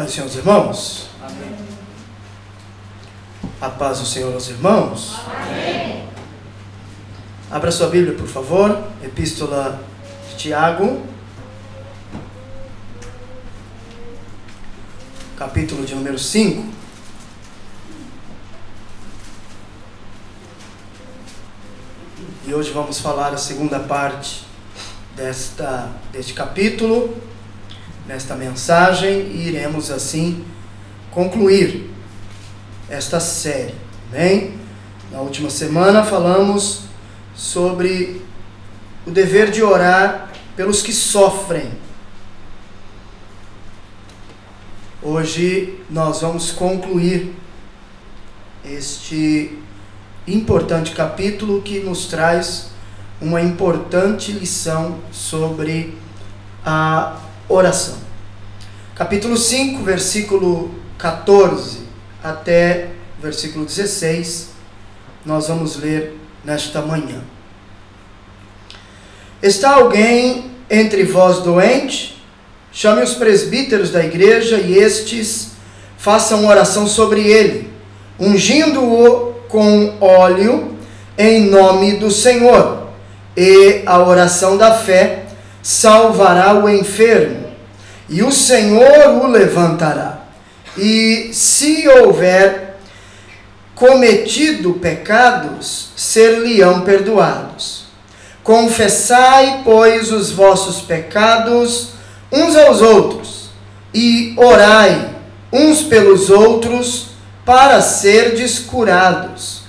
Paz do Senhor aos irmãos. Amém. A paz do Senhor aos irmãos. Amém. Abra sua Bíblia, por favor. Epístola de Tiago, capítulo de número 5. E hoje vamos falar a segunda parte deste capítulo, nesta mensagem, e iremos assim concluir esta série. Amém? Na última semana falamos sobre o dever de orar pelos que sofrem. Hoje nós vamos concluir este importante capítulo que nos traz uma importante lição sobre a oração. Capítulo 5, versículo 14 até versículo 16, nós vamos ler nesta manhã. Está alguém entre vós doente? Chame os presbíteros da igreja e estes façam oração sobre ele, ungindo-o com óleo em nome do Senhor. E a oração da fé salvará o enfermo, e o Senhor o levantará. E se houver cometido pecados, ser-lhe-ão perdoados. Confessai, pois, os vossos pecados uns aos outros, e orai uns pelos outros, para serdes curados.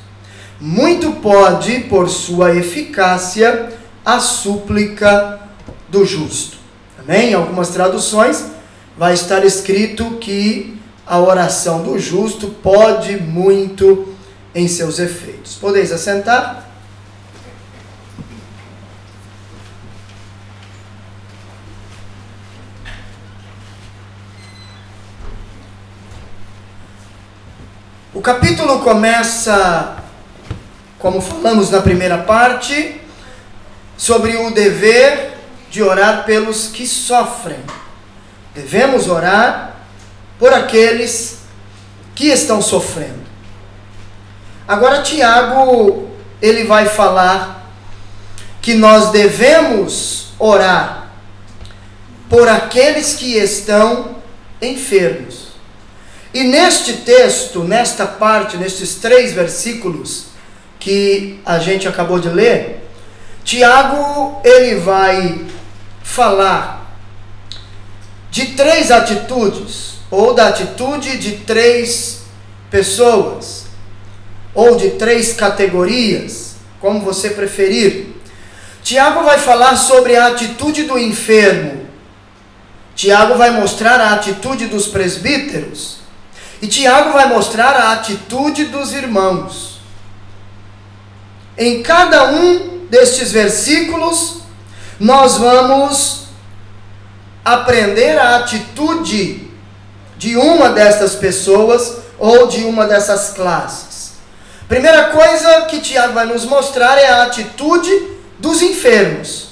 Muito pode, por sua eficácia, a súplica do justo. Amém? Em algumas traduções vai estar escrito que a oração do justo pode muito em seus efeitos. Podeis assentar? O capítulo começa, como falamos na primeira parte, sobre o dever de orar pelos que sofrem. Devemos orar por aqueles que estão sofrendo. Agora Tiago, ele vai falar que nós devemos orar por aqueles que estão enfermos. E neste texto, nesta parte, nestes 3 versículos que a gente acabou de ler, Tiago, ele vai falar de 3 atitudes, ou da atitude de 3 pessoas, ou de 3 categorias, como você preferir. Tiago vai falar sobre a atitude do enfermo. Tiago vai mostrar a atitude dos presbíteros. E Tiago vai mostrar a atitude dos irmãos. Em cada um destes versículos, nós vamos aprender a atitude de uma destas pessoas ou de uma dessas classes. Primeira coisa que Tiago vai nos mostrar é a atitude dos enfermos.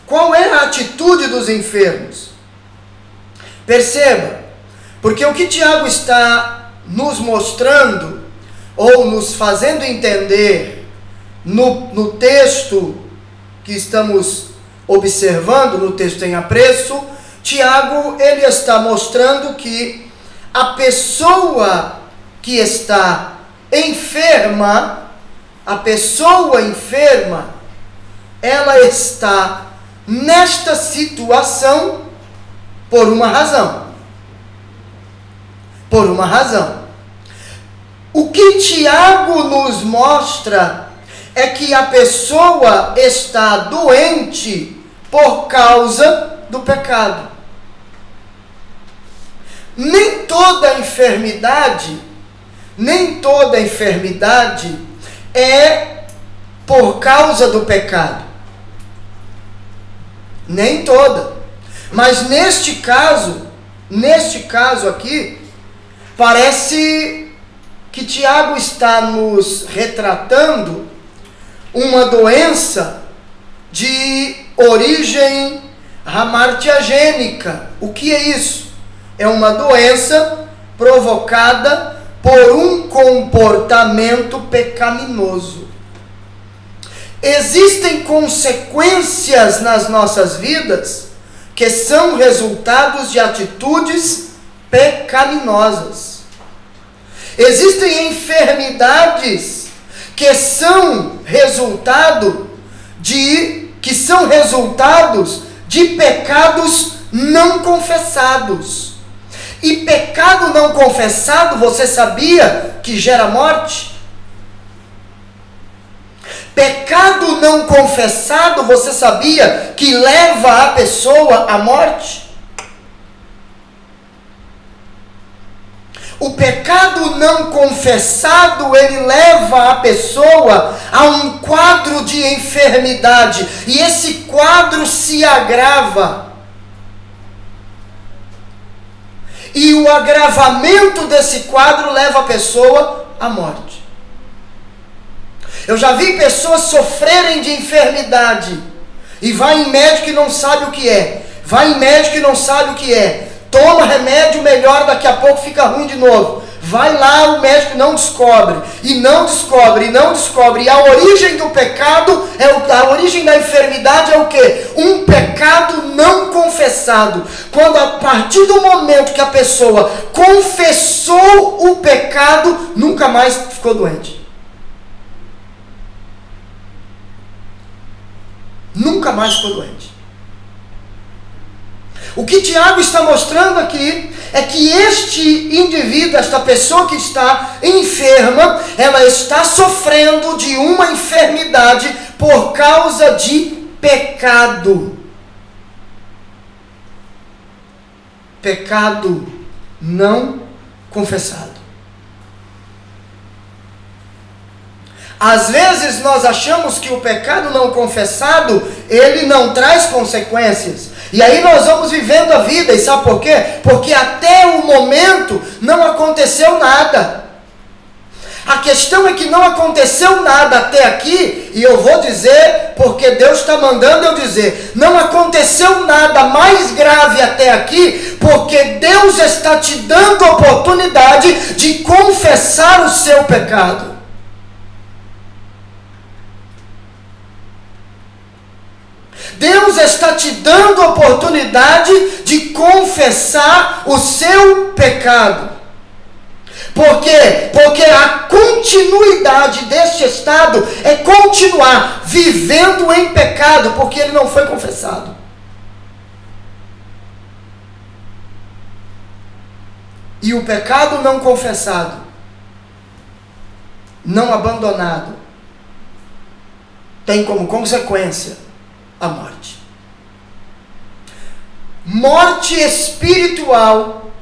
Qual é a atitude dos enfermos? Perceba, porque o que Tiago está nos mostrando, ou nos fazendo entender no texto que estamos observando, no texto em apreço, Tiago, ele está mostrando que a pessoa que está enferma, ela está nesta situação por uma razão. Por uma razão. O que Tiago nos mostra é que a pessoa está doente por causa do pecado. Nem toda enfermidade é por causa do pecado. Nem toda. Mas neste caso aqui, parece que Tiago está nos retratando uma doença de origem hamartiagênica. O que é isso? é uma doença provocada por um comportamento pecaminoso. Existem consequências nas nossas vidas que são resultados de atitudes pecaminosas. Existem enfermidades que são resultados de pecados não confessados. E pecado não confessado, você sabia que gera morte? Pecado não confessado, você sabia que leva a pessoa à morte? O pecado não confessado, ele leva a pessoa a um quadro de enfermidade. E esse quadro se agrava. E o agravamento desse quadro leva a pessoa à morte. Eu já vi pessoas sofrerem de enfermidade e vai em médico e não sabe o que é. Vai em médico e não sabe o que é. Toma remédio, melhora, daqui a pouco fica ruim de novo. Vai lá, o médico não descobre. E não descobre, e não descobre. E a origem do pecado, a origem da enfermidade é o quê? Um pecado não confessado. Quando a partir do momento que a pessoa confessou o pecado, nunca mais ficou doente. Nunca mais ficou doente. O que Tiago está mostrando aqui é que este indivíduo, esta pessoa que está enferma, ela está sofrendo de uma enfermidade por causa de pecado. Pecado não confessado. Às vezes nós achamos que o pecado não confessado, ele não traz consequências. E aí nós vamos vivendo a vida, e sabe por quê? Porque até o momento não aconteceu nada. A questão é que não aconteceu nada até aqui, e eu vou dizer, porque Deus está mandando eu dizer, não aconteceu nada mais grave até aqui, porque Deus está te dando a oportunidade de confessar o seu pecado. Deus está te dando a oportunidade de confessar o seu pecado. Por quê? Porque a continuidade deste estado é continuar vivendo em pecado, porque ele não foi confessado. E o pecado não confessado, não abandonado, tem como consequência a morte. Morte espiritual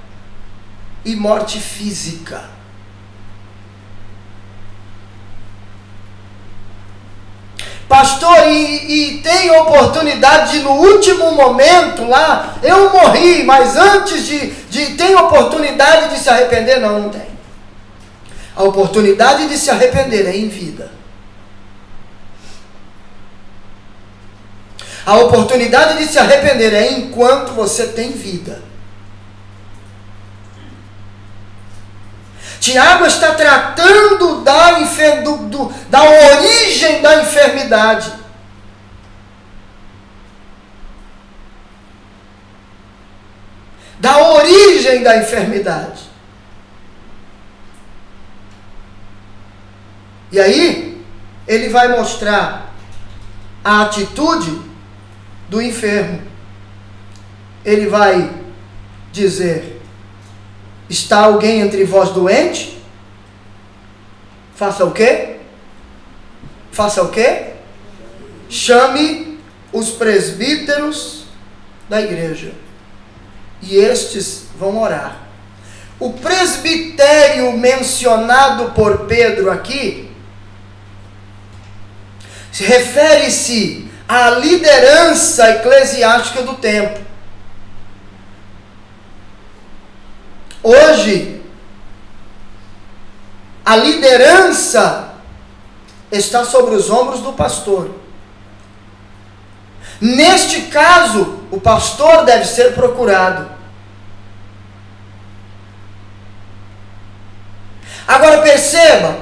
e morte física. Pastor, e tem oportunidade de no último momento lá, eu morri, mas antes de tem oportunidade de se arrepender? Não, não tem. A oportunidade de se arrepender é em vida. A oportunidade de se arrepender é enquanto você tem vida. Tiago está tratando da origem da enfermidade. Da origem da enfermidade. E aí, ele vai mostrar a atitude do enfermo. Ele vai dizer: está alguém entre vós doente? Faça o quê? Faça o quê? Chame os presbíteros da igreja, e estes vão orar. O presbitério mencionado por Pedro aqui refere-se à liderança eclesiástica do tempo. Hoje, a liderança está sobre os ombros do pastor. Neste caso, o pastor deve ser procurado. Agora perceba,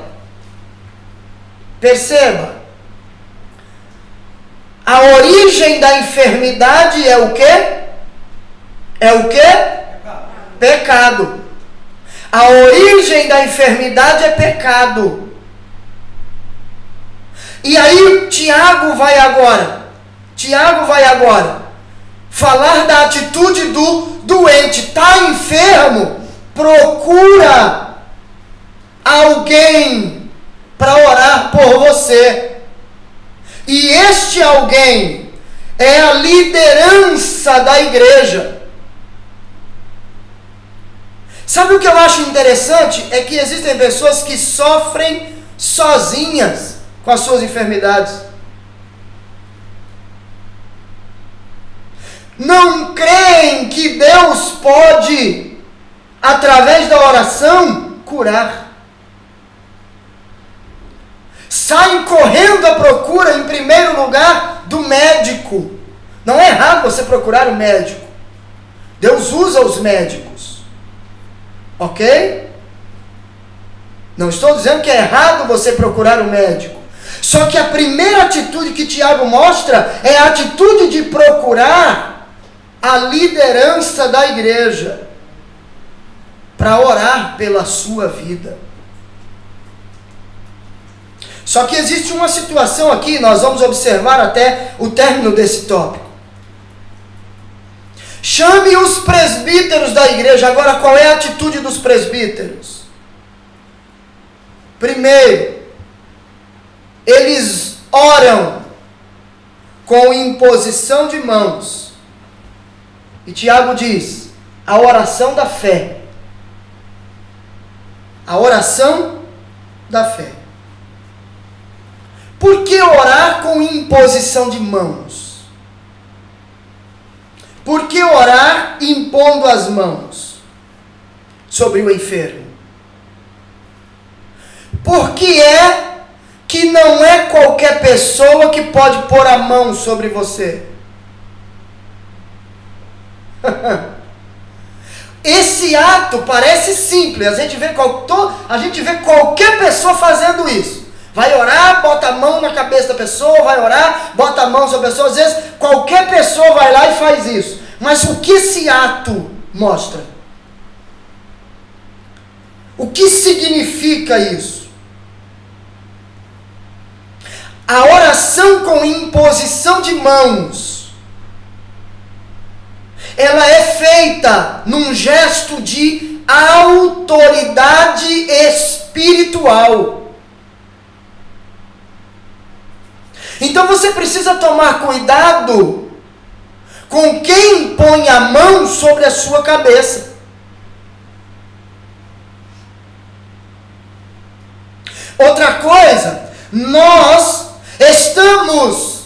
a origem da enfermidade é o quê? É o quê? Pecado. A origem da enfermidade é pecado. E aí Tiago vai agora falar da atitude do doente. Está enfermo, procura alguém para orar por você. E este alguém é a liderança da igreja. Sabe o que eu acho interessante? É que existem pessoas que sofrem sozinhas com as suas enfermidades. Não creem que Deus pode, através da oração, curar. Saem correndo à procura, em primeiro lugar, do médico. Não é errado você procurar o médico. Deus usa os médicos. Ok? Não estou dizendo que é errado você procurar o médico. Só que a primeira atitude que Tiago mostra é a atitude de procurar a liderança da igreja para orar pela sua vida. Só que existe uma situação aqui, nós vamos observar até o término desse tópico. Chame os presbíteros da igreja. Agora, qual é a atitude dos presbíteros? Primeiro, eles oram com imposição de mãos. E Tiago diz, a oração da fé. A oração da fé. Por que orar com imposição de mãos? Por que orar impondo as mãos sobre o enfermo? Porque que não é qualquer pessoa que pode pôr a mão sobre você. Esse ato parece simples, a gente vê qualquer pessoa fazendo isso. Vai orar, bota a mão na cabeça da pessoa, vai orar, bota a mão sobre a pessoa. Às vezes, qualquer pessoa vai lá e faz isso. Mas o que esse ato mostra? O que significa isso? A oração com imposição de mãos, ela é feita num gesto de autoridade espiritual. Então você precisa tomar cuidado com quem põe a mão sobre a sua cabeça. Outra coisa, nós estamos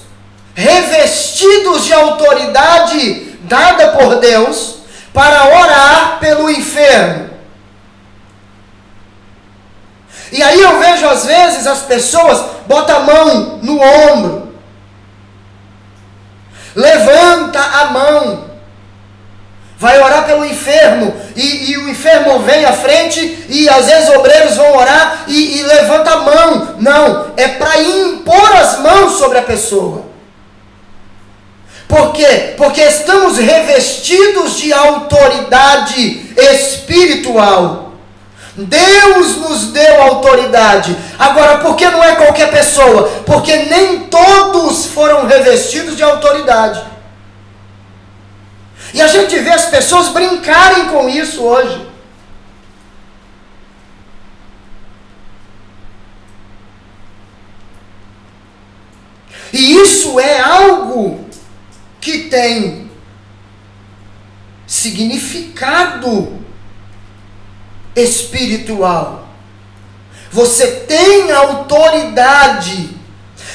revestidos de autoridade dada por Deus para orar pelo enfermo. E aí eu vejo às vezes as pessoas botam a mão no ombro, levanta a mão, vai orar pelo enfermo, e o enfermo vem à frente, e às vezes obreiros vão orar e levanta a mão. Não, é para impor as mãos sobre a pessoa. Por quê? Porque estamos revestidos de autoridade espiritual. Deus nos deu autoridade. Agora, por que não é qualquer pessoa? Porque nem todos foram revestidos de autoridade. E a gente vê as pessoas brincarem com isso hoje. E isso é algo que tem significado espiritual. Você tem autoridade.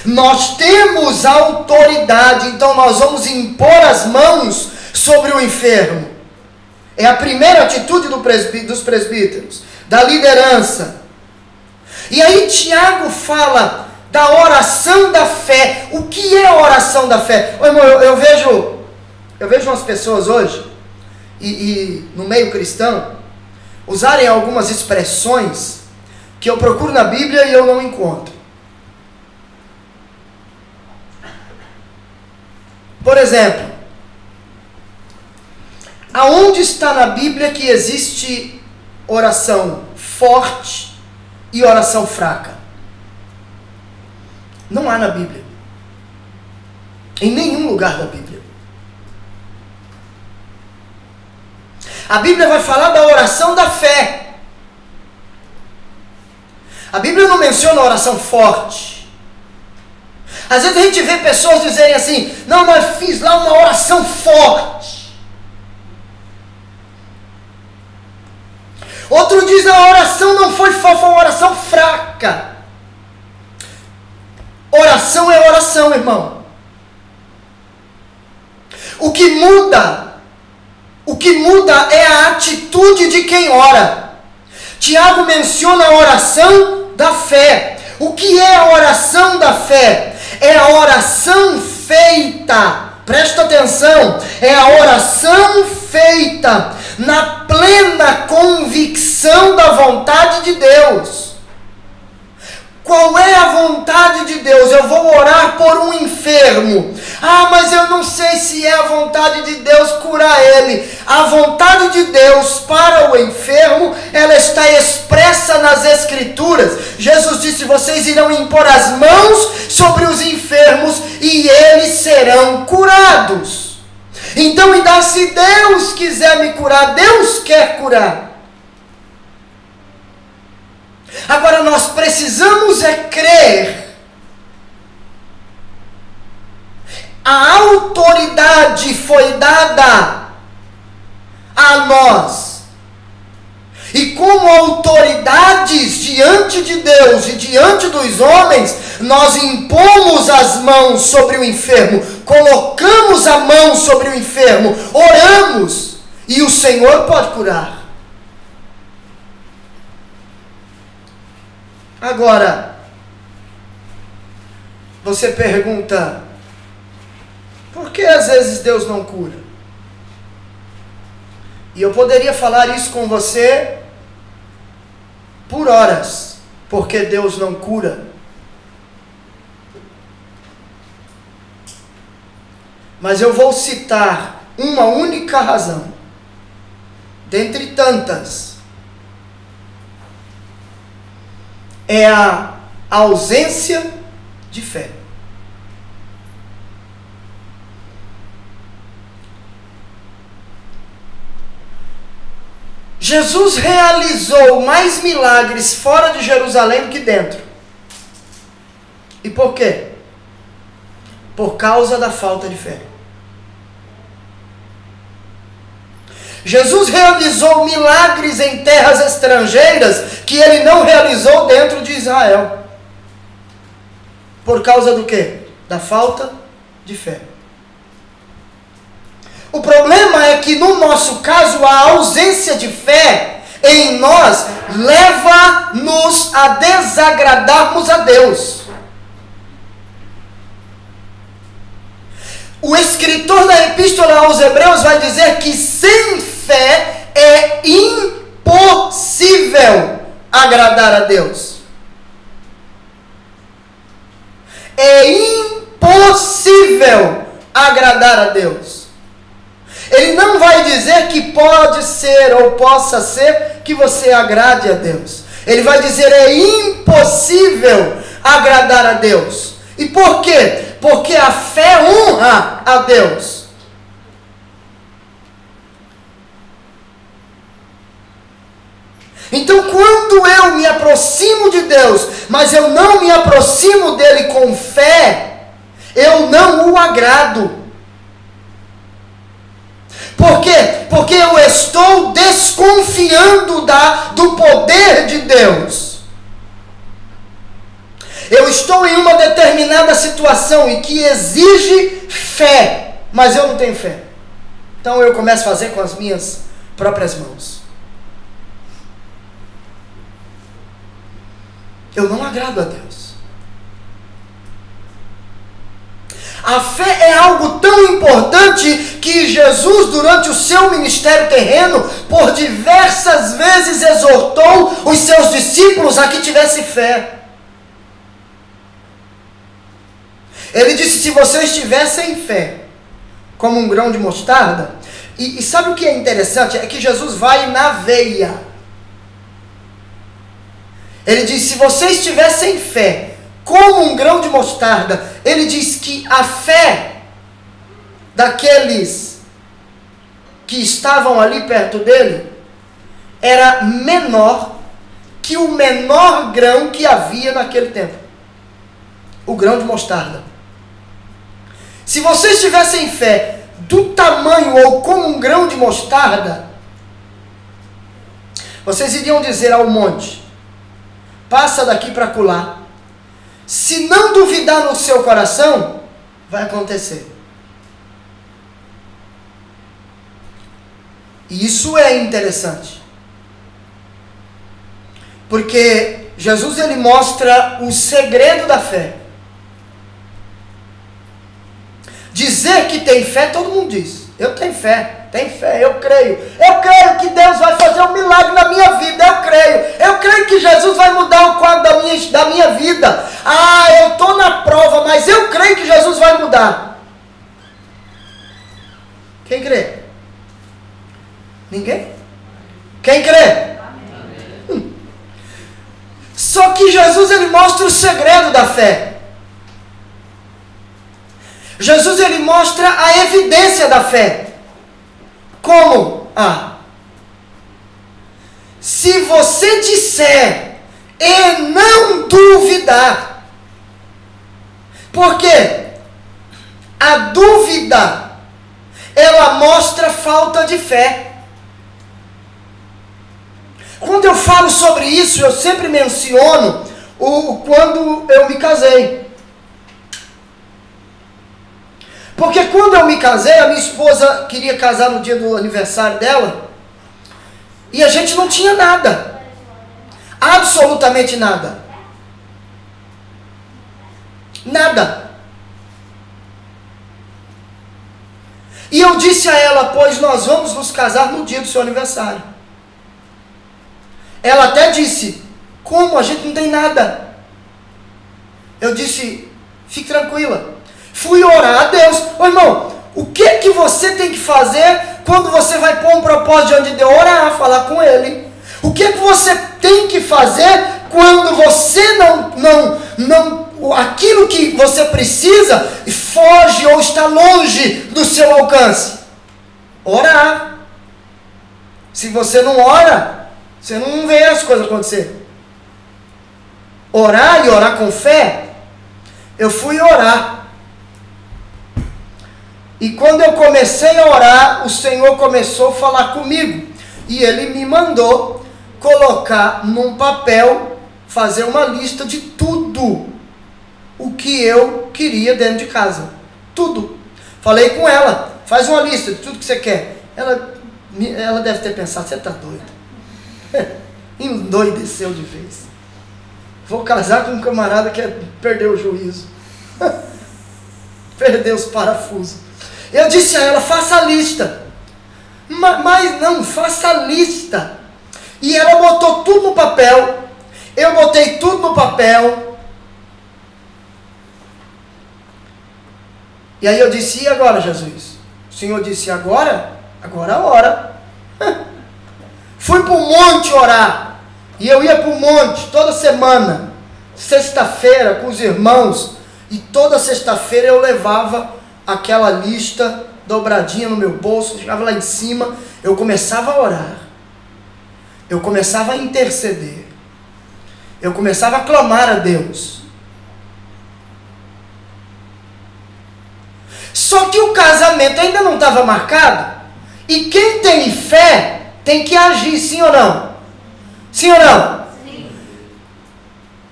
Nós temos autoridade. Então nós vamos impor as mãos sobre o enfermo. É a primeira atitude dos presbíteros, da liderança. E aí Tiago fala da oração da fé. O que é a oração da fé? Ô, irmão, eu vejo umas pessoas hoje, e no meio cristão, usarem algumas expressões que eu procuro na Bíblia e eu não encontro. Por exemplo, aonde está na Bíblia que existe oração forte e oração fraca? Não há na Bíblia. Em nenhum lugar da Bíblia. A Bíblia vai falar da oração da fé. A Bíblia não menciona a oração forte. Às vezes a gente vê pessoas dizerem assim: não, mas fiz lá uma oração forte. Outro diz: a oração não foi forte, foi uma oração fraca. Oração é oração, irmão. O que muda é a atitude de quem ora. Tiago menciona a oração da fé. O que é a oração da fé? É a oração feita, presta atenção, é a oração feita na plena convicção da vontade de Deus. Qual é a vontade de Deus? Eu vou orar por um enfermo. Ah, mas eu não sei se é a vontade de Deus curar ele. A vontade de Deus para o enfermo, ela está expressa nas Escrituras. Jesus disse: vocês irão impor as mãos sobre os enfermos e eles serão curados. Então, ainda se Deus quiser me curar, Deus quer curar. Agora nós precisamos crer. A autoridade foi dada a nós. E como autoridades diante de Deus e diante dos homens, nós impomos as mãos sobre o enfermo, colocamos a mão sobre o enfermo, oramos, e o Senhor pode curar. Agora, você pergunta: por que às vezes Deus não cura? E eu poderia falar isso com você por horas. Por que Deus não cura? Mas eu vou citar uma única razão, dentre tantas. É a ausência de fé. Jesus realizou mais milagres fora de Jerusalém do que dentro. E por quê? Por causa da falta de fé. Jesus realizou milagres em terras estrangeiras que ele não realizou dentro de Israel. Por causa do quê? Da falta de fé. O problema é que no nosso caso a ausência de fé em nós leva-nos a desagradarmos a Deus. O escritor da Epístola aos Hebreus vai dizer que sem fé é impossível agradar a Deus. É impossível agradar a Deus. Ele não vai dizer que pode ser ou possa ser que você agrade a Deus. Ele vai dizer: é impossível agradar a Deus. E por quê? Porque a fé honra a Deus. Então, quando eu me aproximo de Deus, mas eu não me aproximo dele com fé, eu não o agrado. Por quê? Porque eu estou desconfiando do poder de Deus. Eu estou em uma determinada situação e que exige fé, mas eu não tenho fé. Então eu começo a fazer com as minhas próprias mãos. Eu não agrado a Deus. A fé é algo tão importante que Jesus, durante o seu ministério terreno, por diversas vezes exortou os seus discípulos a que tivessem fé. Ele disse: se vocês tivessem fé, como um grão de mostarda, e sabe o que é interessante? É que Jesus vai na veia. Ele diz: se vocês tivessem fé, como um grão de mostarda, ele diz que a fé daqueles que estavam ali perto dele era menor que o menor grão que havia naquele tempo. O grão de mostarda. Se vocês tivessem fé do tamanho ou como um grão de mostarda, vocês iriam dizer ao monte: passa daqui para acolá. Se não duvidar no seu coração, vai acontecer. E isso é interessante. Porque Jesus, ele mostra o segredo da fé. Dizer que tem fé, todo mundo diz. Eu tenho fé, eu creio. Eu creio que Deus vai fazer um milagre na minha vida, eu creio. Eu creio que Jesus vai mudar o quadro da minha vida. Ah, eu estou na prova, mas eu creio que Jesus vai mudar. Quem crê? Ninguém? Quem crê? Só que Jesus, ele mostra o segredo da fé. Jesus, ele mostra a evidência da fé. Como? Se você disser e não duvidar. Por quê? A dúvida, ela mostra falta de fé. Quando eu falo sobre isso, eu sempre menciono quando eu me casei. Porque quando eu me casei, a minha esposa queria casar no dia do aniversário dela, e a gente não tinha nada. Absolutamente nada. Nada. E eu disse a ela: pois nós vamos nos casar no dia do seu aniversário. Ela até disse: como? A gente não tem nada. Eu disse: fique tranquila. Fui orar a Deus. Ô irmão, o que você tem que fazer quando você vai pôr um propósito diante de Deus? Orar, falar com Ele. O que você tem que fazer quando você aquilo que você precisa foge ou está longe do seu alcance? Orar. Se você não ora, você não vê as coisas acontecer. Orar e orar com fé. Eu fui orar. E quando eu comecei a orar, o Senhor começou a falar comigo. E Ele me mandou colocar num papel, fazer uma lista de tudo o que eu queria dentro de casa. Tudo. Falei com ela: faz uma lista de tudo que você quer. Ela deve ter pensado: você está doido. Endoideceu de vez. Vou casar com um camarada que perdeu o juízo. Perdeu os parafusos. Eu disse a ela: faça a lista. Mas não, faça a lista. E ela botou tudo no papel. Eu botei tudo no papel. E aí eu disse: e agora, Jesus? O Senhor disse: agora? Agora ora. Fui para o monte orar. E eu ia para o monte toda semana, sexta-feira, com os irmãos. E toda sexta-feira eu levava aquela lista dobradinha no meu bolso, chegava lá em cima, eu começava a orar, eu começava a interceder, eu começava a clamar a Deus. Só que o casamento ainda não estava marcado, e quem tem fé tem que agir, sim ou não? Sim ou não? Sim.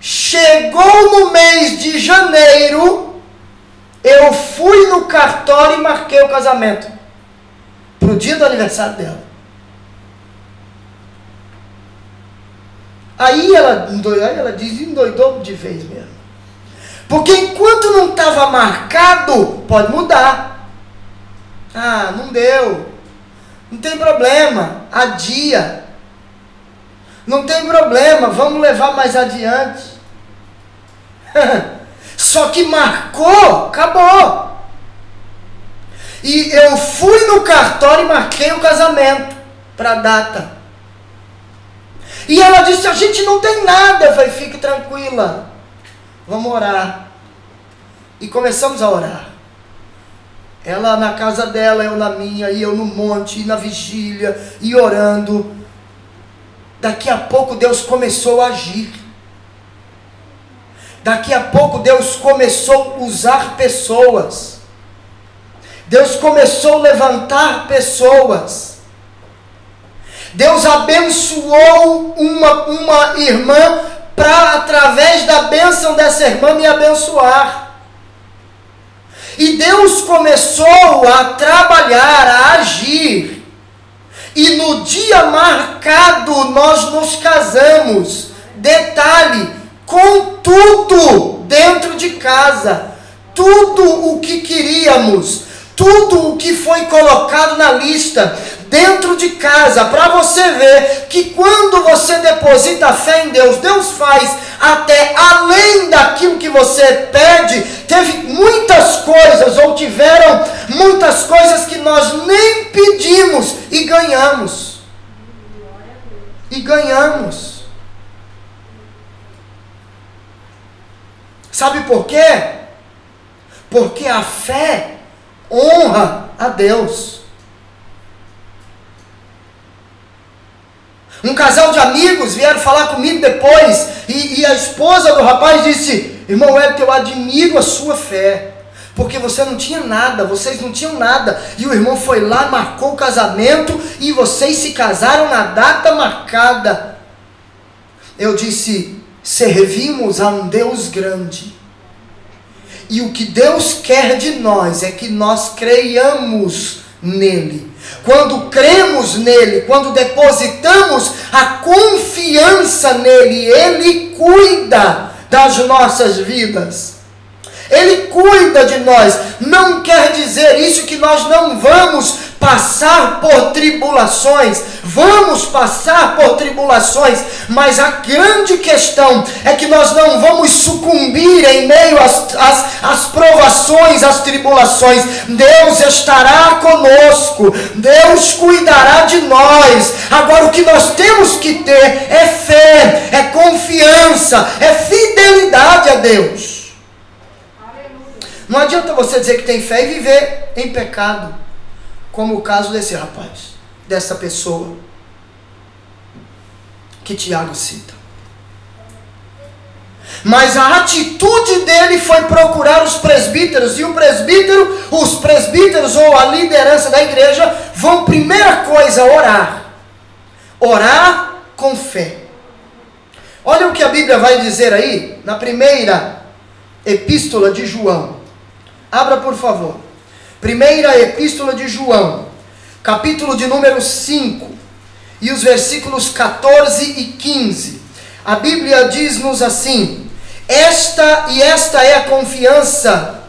Chegou no mês de janeiro, eu fui no cartório e marquei o casamento pro dia do aniversário dela. Aí ela diz: endoidou de vez mesmo. Porque enquanto não estava marcado, pode mudar. Ah, não deu. Não tem problema, adia. Não tem problema, vamos levar mais adiante. Só que marcou, acabou. E eu fui no cartório e marquei o casamento para a data. E ela disse, a gente não tem nada. Eu falei, fique tranquila, vamos orar. E começamos a orar. Ela na casa dela, eu na minha, e eu no monte, e na vigília, e orando. Daqui a pouco Deus começou a agir. Daqui a pouco Deus começou a usar pessoas. Deus começou a levantar pessoas. Deus abençoou uma irmã para, através da bênção dessa irmã, me abençoar. E Deus começou a trabalhar, a agir. E no dia marcado nós nos casamos. Detalhe, com tudo dentro de casa. Tudo o que queríamos. Tudo o que foi colocado na lista dentro de casa, para você ver que quando você deposita fé em Deus, Deus faz até além daquilo que você pede. Teve muitas coisas, ou tiveram muitas coisas que nós nem pedimos e ganhamos. E ganhamos. Sabe por quê? Porque a fé honra a Deus. Um casal de amigos vieram falar comigo depois, e a esposa do rapaz disse, irmão Hélio, eu admiro a sua fé, porque você não tinha nada, vocês não tinham nada, e o irmão foi lá, marcou o casamento, e vocês se casaram na data marcada. Eu disse, servimos a um Deus grande, e o que Deus quer de nós é que nós creiamos nele. Quando cremos nele, quando depositamos a confiança nele, ele cuida das nossas vidas. Ele cuida de nós. Não quer dizer isso que nós não vamos passar por tribulações. Vamos passar por tribulações, mas a grande questão é que nós não vamos sucumbir em meio às provações, às tribulações. Deus estará conosco, Deus cuidará de nós. Agora o que nós temos que ter é fé, é confiança, é fidelidade a Deus. Não adianta você dizer que tem fé e viver em pecado, como o caso desse rapaz, dessa pessoa que Tiago cita. Mas a atitude dele foi procurar os presbíteros, e os presbíteros ou a liderança da igreja vão, primeira coisa, orar. Orar com fé. Olha o que a Bíblia vai dizer aí, na primeira epístola de João. Abra, por favor. Primeira epístola de João, capítulo de número 5, e os versículos 14 e 15. A Bíblia diz-nos assim: esta é a confiança,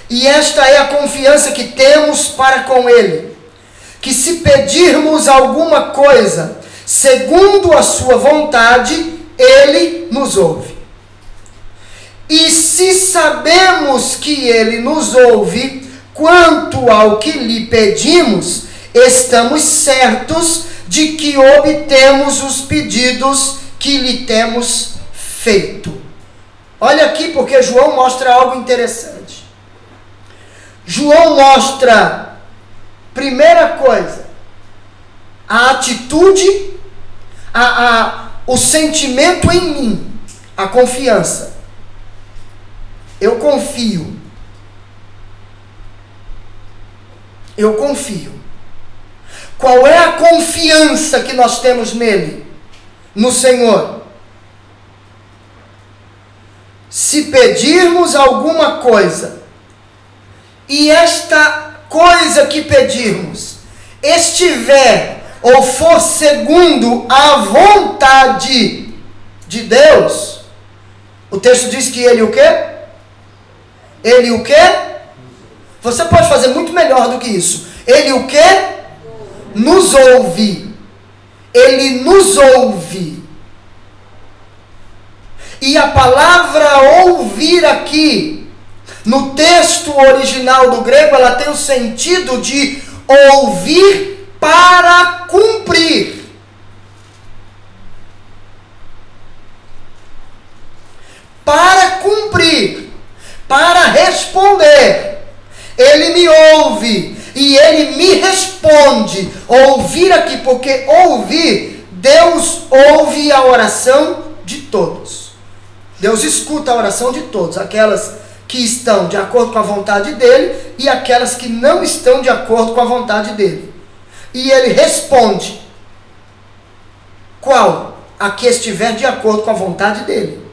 e esta é a confiança que temos para com Ele, que se pedirmos alguma coisa, segundo a sua vontade, Ele nos ouve. E se sabemos que Ele nos ouve, quanto ao que lhe pedimos, estamos certos de que obtemos os pedidos que lhe temos feito. Olha aqui, porque João mostra algo interessante. João mostra, primeira coisa, a atitude, o sentimento em mim, a confiança. Eu confio. Eu confio. Qual é a confiança que nós temos nele? No Senhor. Se pedirmos alguma coisa, e esta coisa que pedirmos estiver ou for segundo a vontade de Deus, O texto diz que ele o quê? Ele o quê? Você pode fazer muito melhor do que isso. Ele o quê? Nos ouve. Ele nos ouve. E a palavra ouvir aqui, no texto original do grego, ela tem o sentido de ouvir para cumprir. Para cumprir, para responder. Ele me ouve e ele me responde. Ouvir aqui, porque ouvir, Deus ouve a oração de todos. Deus escuta a oração de todos, aquelas que estão de acordo com a vontade dele e aquelas que não estão de acordo com a vontade dele. E ele responde. Qual? A que estiver de acordo com a vontade dele.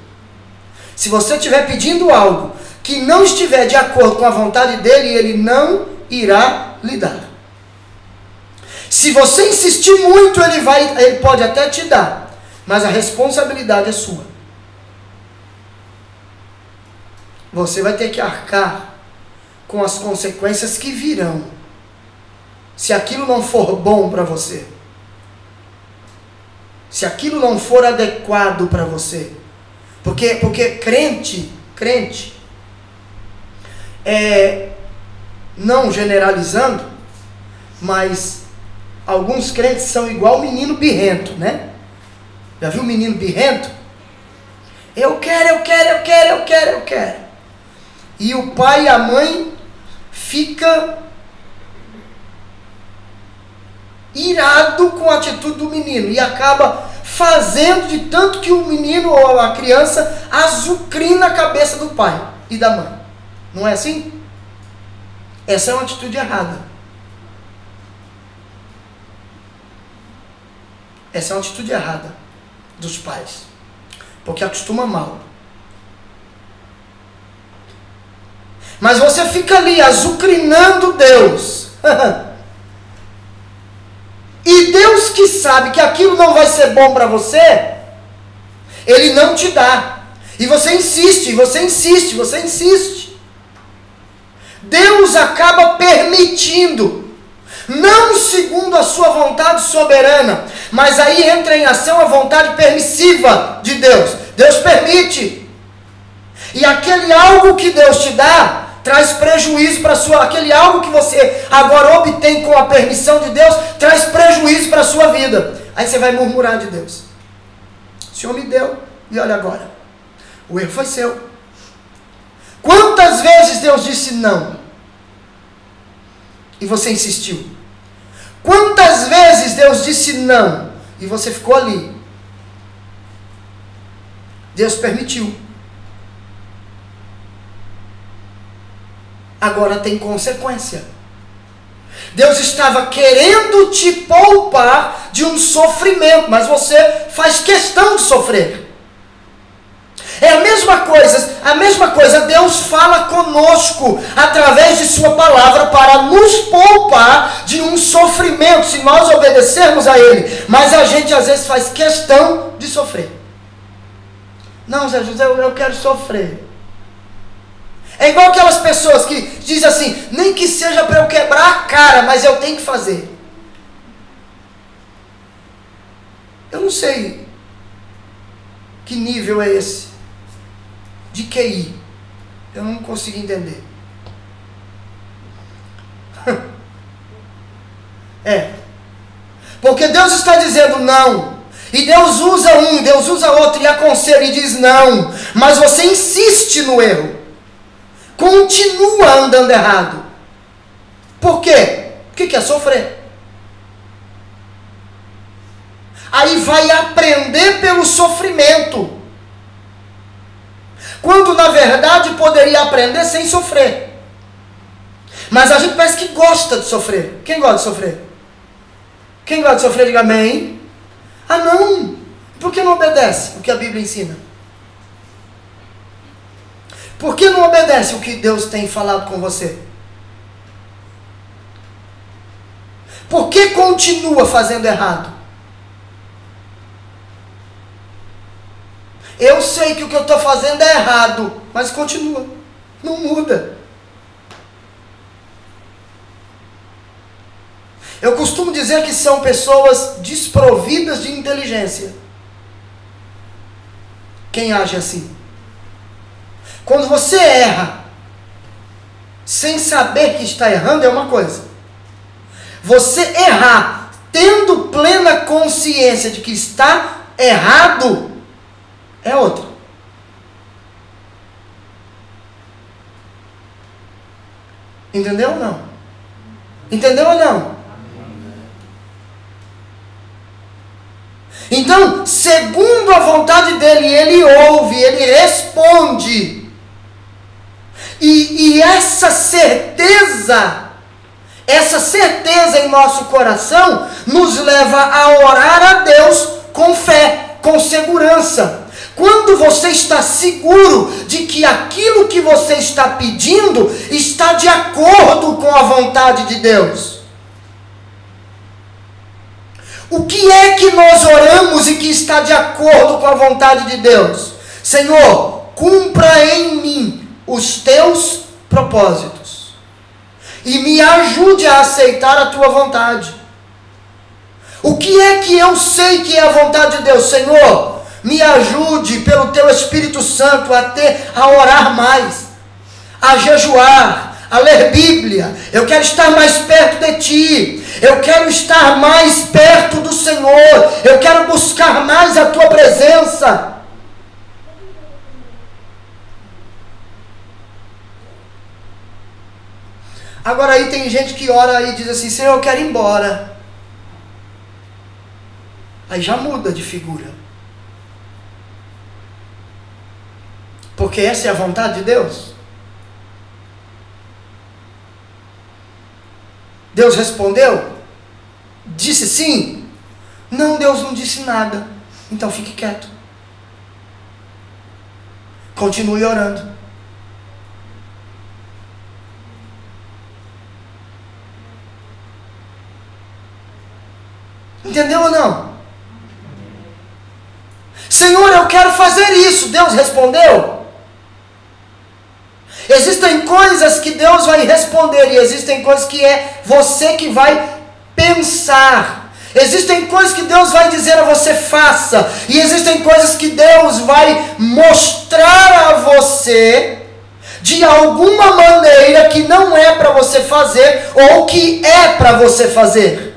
Se você estiver pedindo algo que não estiver de acordo com a vontade dele, ele não irá lhe dar. Se você insistir muito, ele pode até te dar, mas a responsabilidade é sua. Você vai ter que arcar com as consequências que virão, se aquilo não for bom para você, se aquilo não for adequado para você. Porque crente, não generalizando, mas alguns crentes são igual menino birrento, né? Já viu o menino birrento? Eu quero. E o pai e a mãe fica irado com a atitude do menino e acaba fazendo de tanto que o menino ou a criança azucrina a cabeça do pai e da mãe. Não é assim? Essa é uma atitude errada. Essa é uma atitude errada dos pais, porque acostuma mal. Mas você fica ali azucrinando Deus. E Deus, que sabe que aquilo não vai ser bom para você, Ele não te dá. E você insiste. Deus acaba permitindo, não segundo a sua vontade soberana, mas aí entra em ação a vontade permissiva de Deus. Deus permite. E aquele algo que Deus te dá traz prejuízo para aquele algo que você agora obtém com a permissão de Deus, traz prejuízo para a sua vida. Aí você vai murmurar de Deus. O Senhor me deu, e olha agora, o erro foi seu. Quantas vezes Deus disse não? E você insistiu. Quantas vezes Deus disse não? E você ficou ali. Deus permitiu. Agora tem consequência. Deus estava querendo te poupar de um sofrimento, mas você faz questão de sofrer. É a mesma coisa, Deus fala conosco através de sua palavra para nos poupar de um sofrimento, se nós obedecermos a Ele. Mas a gente às vezes faz questão de sofrer. Não, Zé José, eu quero sofrer. É igual aquelas pessoas que dizem assim, nem que seja para eu quebrar a cara, mas eu tenho que fazer. Eu não sei que nível é esse de QI. Eu não consigo entender. Porque Deus está dizendo não. E Deus usa um, Deus usa outro e aconselha e diz não. Mas você insiste no erro. Continua andando errado. Por quê? Porque quer sofrer. Aí vai aprender pelo sofrimento. Quando na verdade poderia aprender sem sofrer. Mas a gente parece que gosta de sofrer. Quem gosta de sofrer? Quem gosta de sofrer, diga amém. Ah não, por que não obedece o que a Bíblia ensina? Por que não obedece o que Deus tem falado com você? Por que continua fazendo errado? Eu sei que o que eu estou fazendo é errado, mas continua, não muda. Eu costumo dizer que são pessoas desprovidas de inteligência quem age assim. Quando você erra sem saber que está errando é uma coisa. Você errar tendo plena consciência de que está errado é outra. Entendeu ou não? Entendeu ou não? Então, segundo a vontade dele, ele ouve, ele responde. E essa certeza em nosso coração nos leva a orar a Deus com fé, com segurança. Quando você está seguro de que aquilo que você está pedindo está de acordo com a vontade de Deus. O que é que nós oramos e que está de acordo com a vontade de Deus? Senhor, cumpra em mim os teus propósitos e me ajude a aceitar a tua vontade. O que é que eu sei que é a vontade de Deus? Senhor, me ajude pelo teu Espírito Santo a orar mais, a jejuar, a ler Bíblia. Eu quero estar mais perto de ti. Eu quero estar mais perto do Senhor. Eu quero buscar mais a tua presença. Agora aí tem gente que ora e diz assim: Senhor, eu quero ir embora. Aí já muda de figura. Porque essa é a vontade de Deus. Deus respondeu? Disse sim? Não, Deus não disse nada. Então fique quieto. Continue orando. Entendeu ou não? Senhor, eu quero fazer isso. Deus respondeu? Existem coisas que Deus vai responder e existem coisas que é você que vai pensar. Existem coisas que Deus vai dizer a você faça e existem coisas que Deus vai mostrar a você de alguma maneira que não é para você fazer ou que é para você fazer.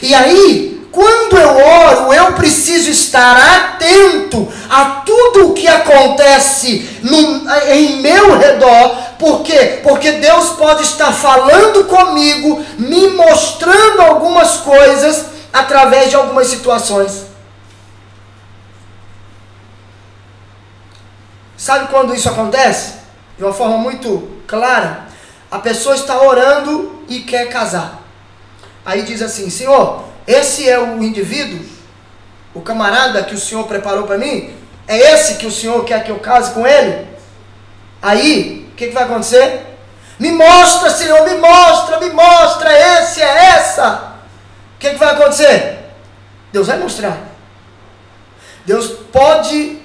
E aí, quando eu oro, eu preciso estar atento a tudo o que acontece em meu redor. Por quê? Porque Deus pode estar falando comigo, me mostrando algumas coisas através de algumas situações. Sabe quando isso acontece? De uma forma muito clara. A pessoa está orando e quer casar. Aí diz assim: Senhor, esse é o indivíduo, o camarada que o Senhor preparou para mim? É esse que o Senhor quer que eu case com ele? Aí, o que vai acontecer? Me mostra, Senhor, me mostra, esse é essa. O que vai acontecer? Deus vai mostrar. Deus pode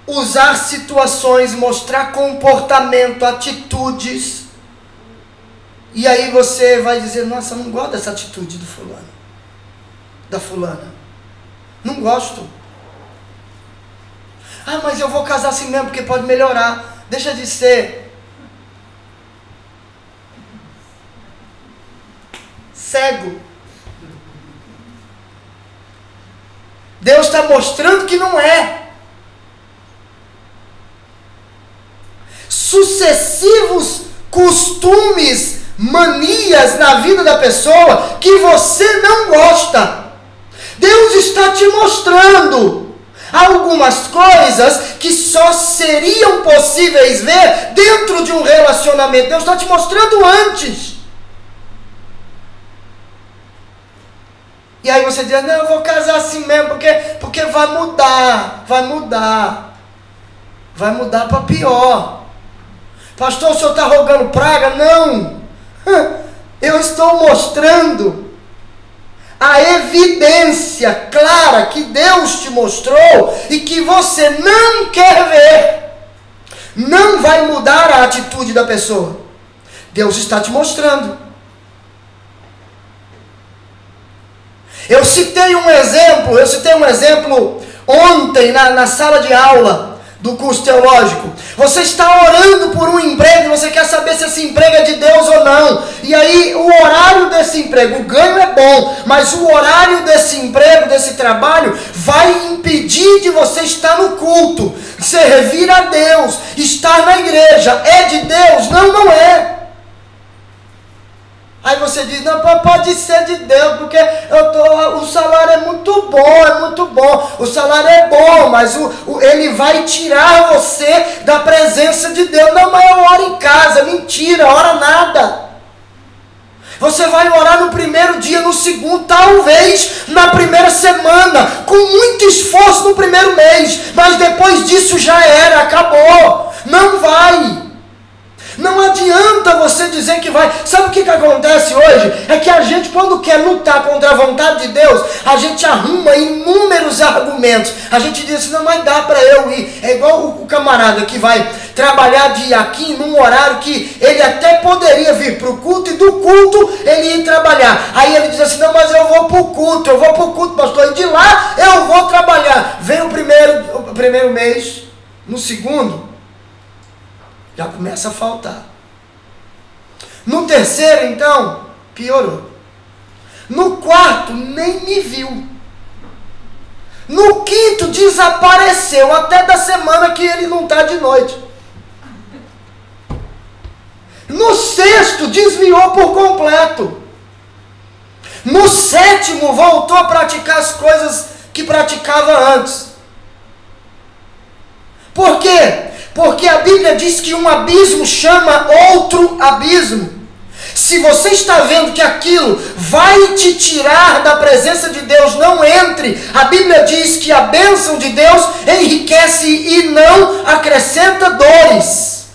usar situações, mostrar comportamento, atitudes. E aí você vai dizer: nossa, eu não gosto dessa atitude do fulano, da fulana. Não gosto. Ah, mas eu vou casar assim mesmo porque pode melhorar. Deixa de ser cego. Deus está mostrando que não é. Sucessivos costumes, manias na vida da pessoa que você não gosta. Deus está te mostrando algumas coisas que só seriam possíveis ver dentro de um relacionamento. Deus está te mostrando antes. E aí você diz: não, eu vou casar assim mesmo, porque vai mudar para pior. Pastor, o senhor está rogando praga? Não. Eu estou mostrando a evidência clara que Deus te mostrou e que você não quer ver, não vai mudar a atitude da pessoa. Deus está te mostrando. Eu citei um exemplo ontem na sala de aula do curso teológico. Você está orando por um emprego, você quer saber se esse emprego é de Deus ou não. E aí o horário desse emprego, o ganho é bom, mas o horário desse emprego, desse trabalho, vai impedir de você estar no culto, servir a Deus, estar na igreja. É de Deus? Não, não é. Aí você diz, não, pode ser de Deus, porque o salário é muito bom, o salário é bom, mas ele vai tirar você da presença de Deus. Não, mas eu oro em casa. Mentira, ora nada. Você vai orar no primeiro dia, no segundo, talvez na primeira semana, com muito esforço no primeiro mês, mas depois disso já era, acabou. Não vai. Não adianta você dizer que vai. Sabe o que acontece hoje? É que a gente, quando quer lutar contra a vontade de Deus, a gente arruma inúmeros argumentos. A gente diz assim, não, mas dá para eu ir. É igual o camarada que vai trabalhar aqui num horário que ele até poderia vir para o culto, e do culto ele ir trabalhar. Aí ele diz assim, não, mas eu vou para o culto, pastor, e de lá eu vou trabalhar. Vem o primeiro mês, no segundo já começa a faltar. No terceiro, então, piorou. No quarto, nem me viu. No quinto, desapareceu até da semana que ele não está de noite. No sexto, desviou por completo. No sétimo, voltou a praticar as coisas que praticava antes. Por quê? Porque a Bíblia diz que um abismo chama outro abismo. Se você está vendo que aquilo vai te tirar da presença de Deus, não entre. A Bíblia diz que a bênção de Deus enriquece e não acrescenta dores.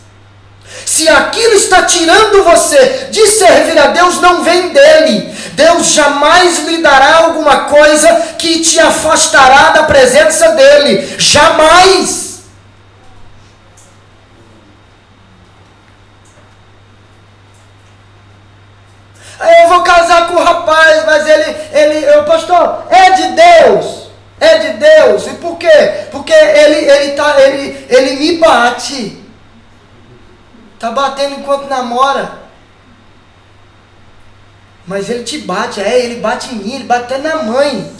Se aquilo está tirando você de servir a Deus, não vem dele. Deus jamais lhe dará alguma coisa que te afastará da presença dele. Jamais. Eu vou casar com o rapaz, mas pastor, é de Deus. É de Deus. E por quê? Porque ele me bate. Está batendo enquanto namora. Mas ele te bate. Ele bate em mim, ele bate até na mãe.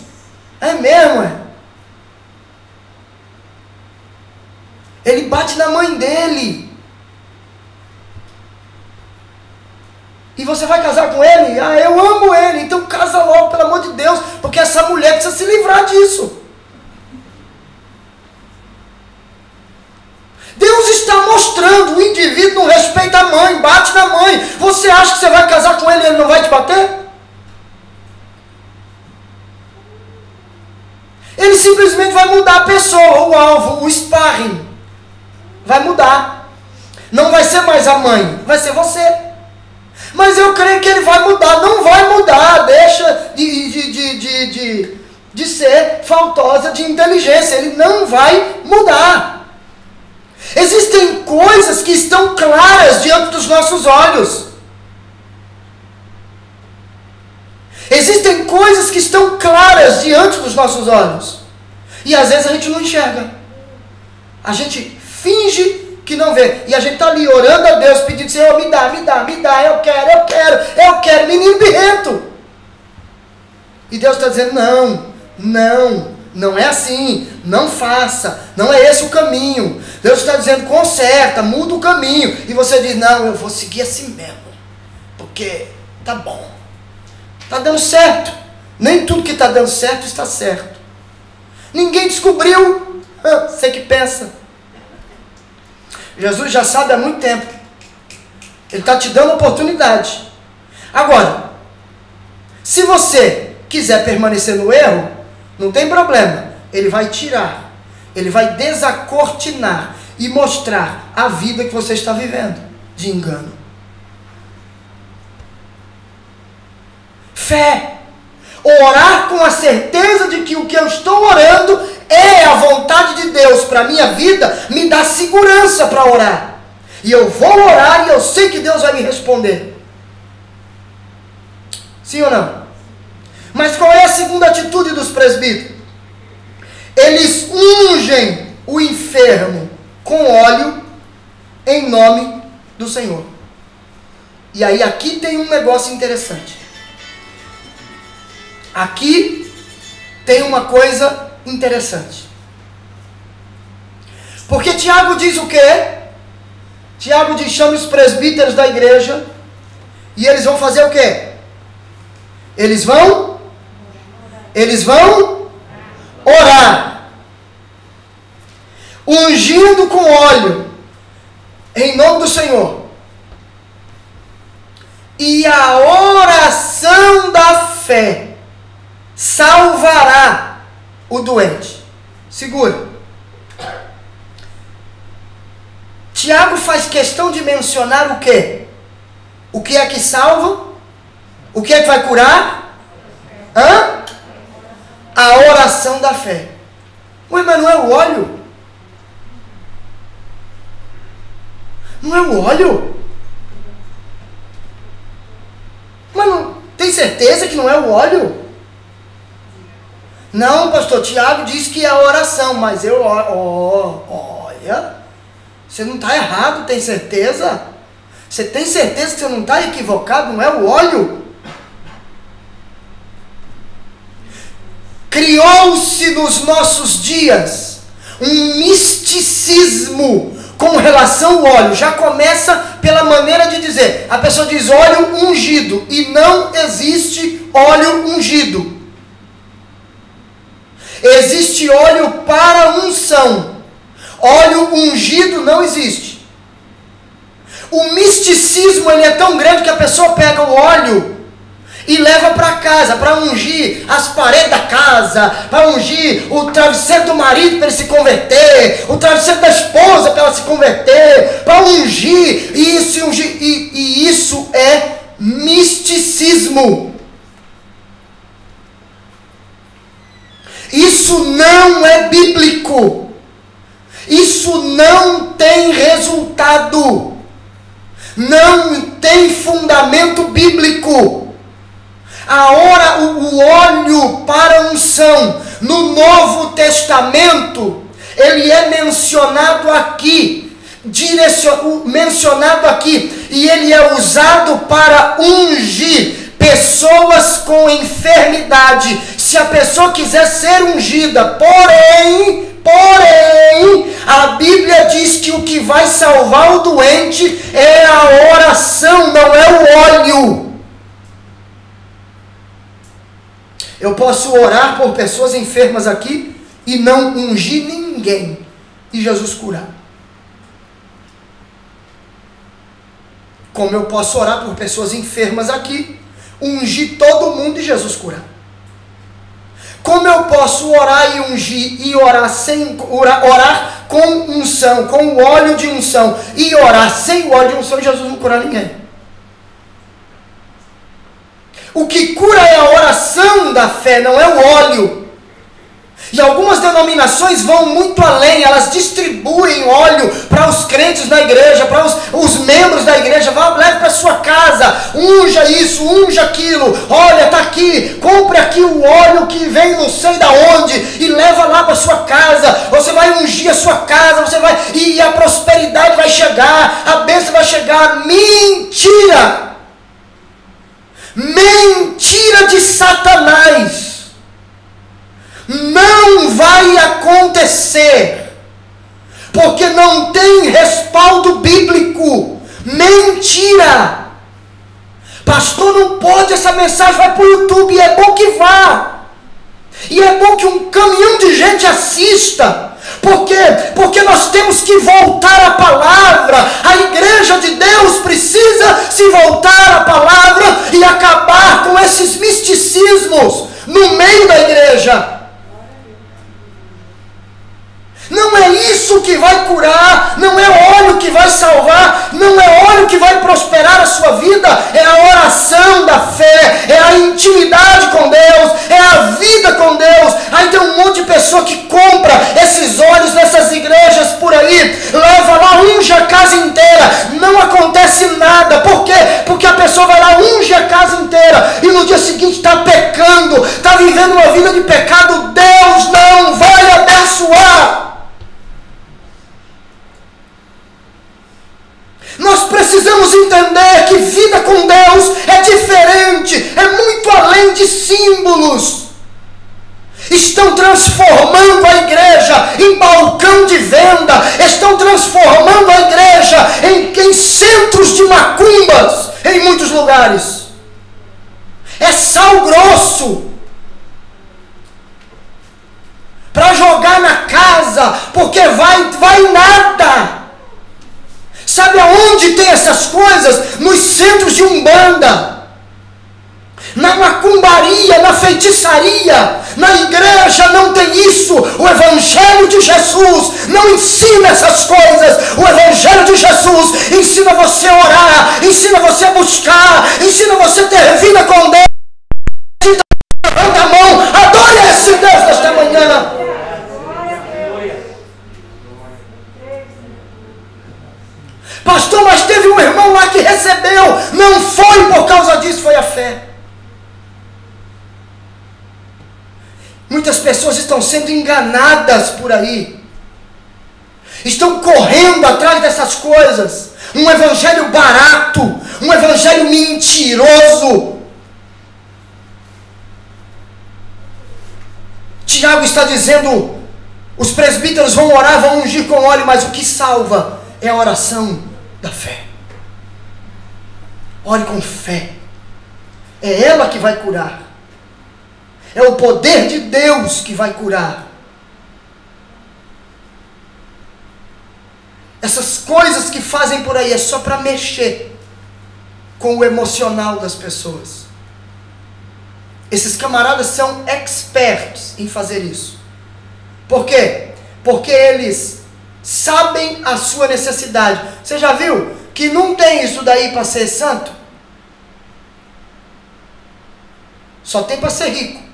É mesmo, é? Ele bate na mãe dele. E você vai casar com ele? Eu amo ele, então casa logo, pelo amor de Deus, porque essa mulher precisa se livrar disso. Deus está mostrando, o indivíduo não respeita a mãe, bate na mãe. Você acha que você vai casar com ele e ele não vai te bater? Ele simplesmente vai mudar a pessoa, o alvo, o sparring. Vai mudar. Não vai ser mais a mãe, vai ser você. Mas eu creio que ele vai mudar. Não vai mudar. Deixa de ser faltosa de inteligência. Ele não vai mudar. Existem coisas que estão claras diante dos nossos olhos. Existem coisas que estão claras diante dos nossos olhos. E às vezes a gente não enxerga. A gente finge que não vê. E a gente está ali orando a Deus, pedindo, Senhor, me dá, eu quero, menino birrento. E Deus está dizendo, não é assim, não faça, não é esse o caminho. Deus está dizendo, conserta, muda o caminho. E você diz, não, eu vou seguir assim mesmo, porque tá bom, está dando certo. Nem tudo que está dando certo está certo. Ninguém descobriu, você que pensa. Jesus já sabe há muito tempo. Ele está te dando oportunidade. Agora, se você quiser permanecer no erro, não tem problema. Ele vai tirar. Ele vai desacortinar e mostrar a vida que você está vivendo de engano. Fé. Orar com a certeza de que o que eu estou orando é a vontade de Deus para a minha vida, me dá segurança para orar. E eu vou orar e eu sei que Deus vai me responder. Sim ou não? Mas qual é a segunda atitude dos presbíteros? Eles ungem o enfermo com óleo em nome do Senhor. E aí aqui tem um negócio interessante. Aqui tem uma coisa interessante. Porque Tiago diz o quê? Tiago diz, chame os presbíteros da igreja e eles vão fazer o quê? Eles vão orar, ungindo com óleo em nome do Senhor. E a oração da fé salvará o doente. Segura. Tiago faz questão de mencionar o quê? O que é que salva? O que é que vai curar? A oração da fé. Ué, mas não é o óleo? Não é o óleo? Mas não, tem certeza que não é o óleo? Não, pastor, Tiago diz que é a oração, mas eu, olha, você não está errado, tem certeza? Você tem certeza que você não está equivocado, não é o óleo? Criou-se nos nossos dias um misticismo com relação ao óleo. Já começa pela maneira de dizer. A pessoa diz óleo ungido e não existe óleo ungido. Existe óleo para unção. Óleo ungido não existe. O misticismo ele é tão grande que a pessoa pega o óleo e leva para casa, para ungir as paredes da casa, para ungir o travesseiro do marido para ele se converter, o travesseiro da esposa para ela se converter, para ungir isso e ungir. E isso é misticismo. Isso não é bíblico. Isso não tem resultado. Não tem fundamento bíblico. O óleo para unção no Novo Testamento, ele é mencionado aqui, e ele é usado para ungir pessoas com enfermidade. Se a pessoa quiser ser ungida, porém, a Bíblia diz que o que vai salvar o doente é a oração, não é o óleo. Eu posso orar por pessoas enfermas aqui e não ungir ninguém e Jesus curar. Como eu posso orar por pessoas enfermas aqui, ungir todo mundo e Jesus curar. Como eu posso orar e ungir e orar com unção, com o óleo de unção, e orar sem o óleo de unção e Jesus não curar ninguém? O que cura é a oração da fé, não é o óleo. E algumas denominações vão muito além, elas distribuem óleo para os crentes na igreja, para os membros da igreja. Leve para sua casa, unja isso, unja aquilo. Olha, está aqui, compre aqui o óleo que vem não sei da onde e leva lá para sua casa. Você vai ungir a sua casa, e a prosperidade vai chegar, a bênção vai chegar. Mentira! Mentira de Satanás. Não vai acontecer, porque não tem respaldo bíblico. Mentira. Pastor, não pode, essa mensagem vai para o YouTube, e é bom que vá, e é bom que um caminhão de gente assista. Por quê? Porque nós temos que voltar à palavra. A igreja de Deus precisa se voltar à palavra e acabar com esses misticismos no meio da igreja. Não é isso que vai curar, não é óleo que vai salvar, não é óleo que vai prosperar a sua vida, é a oração da fé, é a intimidade com Deus, pessoa que compra esses óleos nessas igrejas por aí, leva lá, unge a casa inteira, não acontece nada. Por quê? Porque a pessoa vai lá, unge a casa inteira, e no dia seguinte está pecando, está vivendo uma vida de pecado. Deus não vai abençoar. Nós precisamos entender que vida com Deus é diferente, é muito além de símbolos. Estão transformando a igreja em balcão de venda, estão transformando a igreja em centros de macumbas em muitos lugares. É sal grosso para jogar na casa, porque vai nada. Sabe aonde tem essas coisas? Nos centros de umbanda, na macumbaria, na feitiçaria. Na igreja não tem isso. O Evangelho de Jesus não ensina essas coisas. O Evangelho de Jesus ensina você a orar, ensina você a buscar, ensina você a ter vida com Deus. Levanta a mão, adore esse Deus nesta manhã. Pastor, mas teve um irmão lá que recebeu. Não foi por causa disso, foi a fé. Muitas pessoas estão sendo enganadas por aí. Estão correndo atrás dessas coisas. Um evangelho barato, um evangelho mentiroso. Tiago está dizendo, os presbíteros vão orar, vão ungir com óleo, mas o que salva é a oração da fé. Ore com fé. É ela que vai curar. É o poder de Deus que vai curar. Essas coisas que fazem por aí é só para mexer com o emocional das pessoas. Esses camaradas são expertos em fazer isso. Por quê? Porque eles sabem a sua necessidade. Você já viu que não tem isso daí para ser santo? Só tem para ser rico.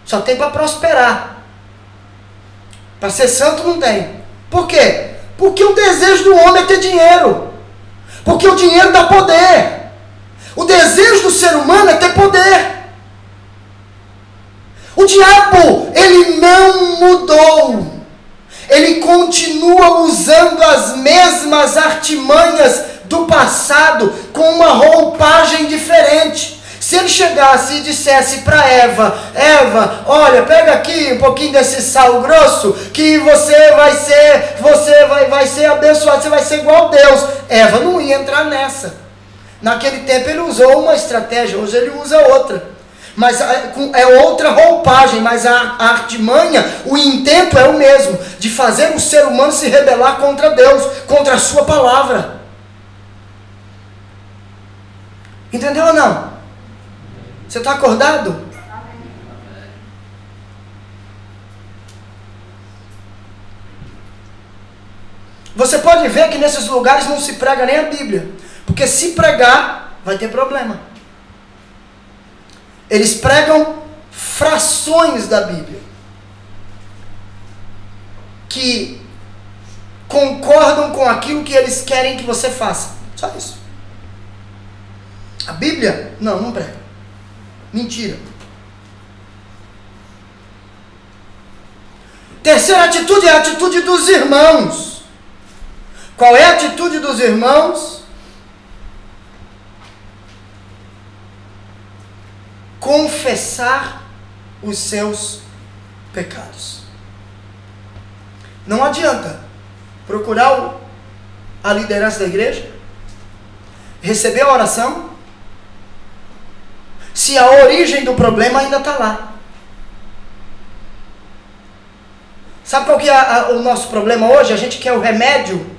Só tem para prosperar. Para ser santo não tem. Por quê? Porque o desejo do homem é ter dinheiro. Porque o dinheiro dá poder. O desejo do ser humano é ter poder. O diabo, ele não mudou. Ele continua usando as mesmas artimanhas do passado com uma roupagem diferente. Se ele chegasse e dissesse para Eva, olha, pega aqui um pouquinho desse sal grosso, que você vai ser abençoado, você vai ser igual a Deus. Eva não ia entrar nessa. Naquele tempo ele usou uma estratégia, hoje ele usa outra. Mas é outra roupagem, mas a artimanha, o intento é o mesmo, de fazer o ser humano se rebelar contra Deus, contra a sua palavra. Entendeu ou não? Você está acordado? Você pode ver que nesses lugares não se prega nem a Bíblia. Porque se pregar, vai ter problema. Eles pregam frações da Bíblia. Que concordam com aquilo que eles querem que você faça. Só isso. A Bíblia, não prega. Mentira. Terceira atitude é a atitude dos irmãos. Qual é a atitude dos irmãos? Confessar os seus pecados. Não adianta procurar a liderança da igreja, receber a oração, se a origem do problema ainda está lá. Sabe qual que é o nosso problema hoje? A gente quer o remédio.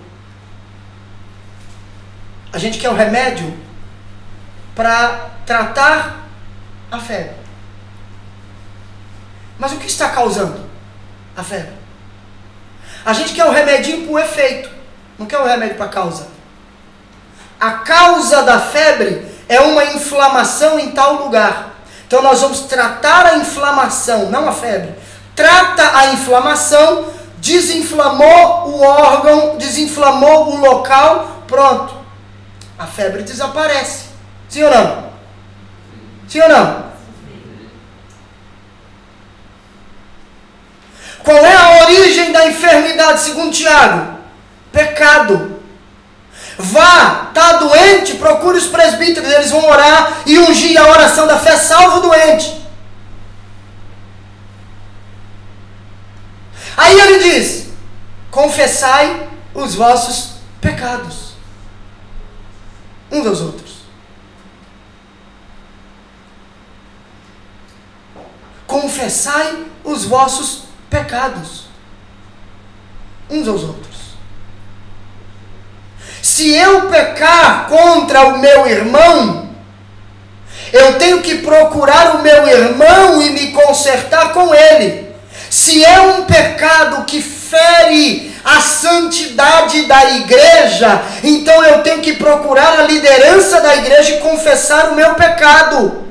A gente quer o remédio para tratar a febre. Mas o que está causando a febre? A gente quer o remedinho para o efeito, não quer o remédio para a causa. A causa da febre é uma inflamação em tal lugar. Então nós vamos tratar a inflamação, não a febre. trata a inflamação, desinflamou o órgão, desinflamou o local, pronto. A febre desaparece. Sim ou não? Sim ou não? Qual é a origem da enfermidade, segundo Tiago? Pecado. Vá, está doente, procure os presbíteros, eles vão orar e ungir. A oração da fé salva o doente. Aí ele diz: confessai os vossos pecados uns aos outros. Confessai os vossos pecados uns aos outros. Se eu pecar contra o meu irmão, eu tenho que procurar o meu irmão e me consertar com ele. Se é um pecado que fere a santidade da igreja, então eu tenho que procurar a liderança da igreja e confessar o meu pecado.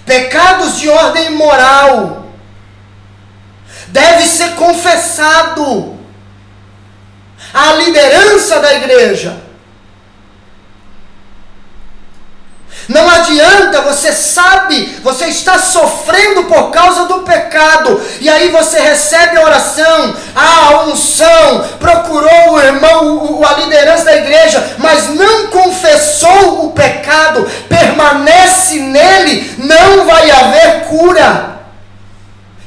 Pecados de ordem moral deve ser confessado à liderança da igreja. Não adianta, você sabe, você está sofrendo por causa do pecado, e aí você recebe a oração, a unção, procurou o irmão, a liderança da igreja, mas não confessou o pecado, permanece nele, não vai haver cura.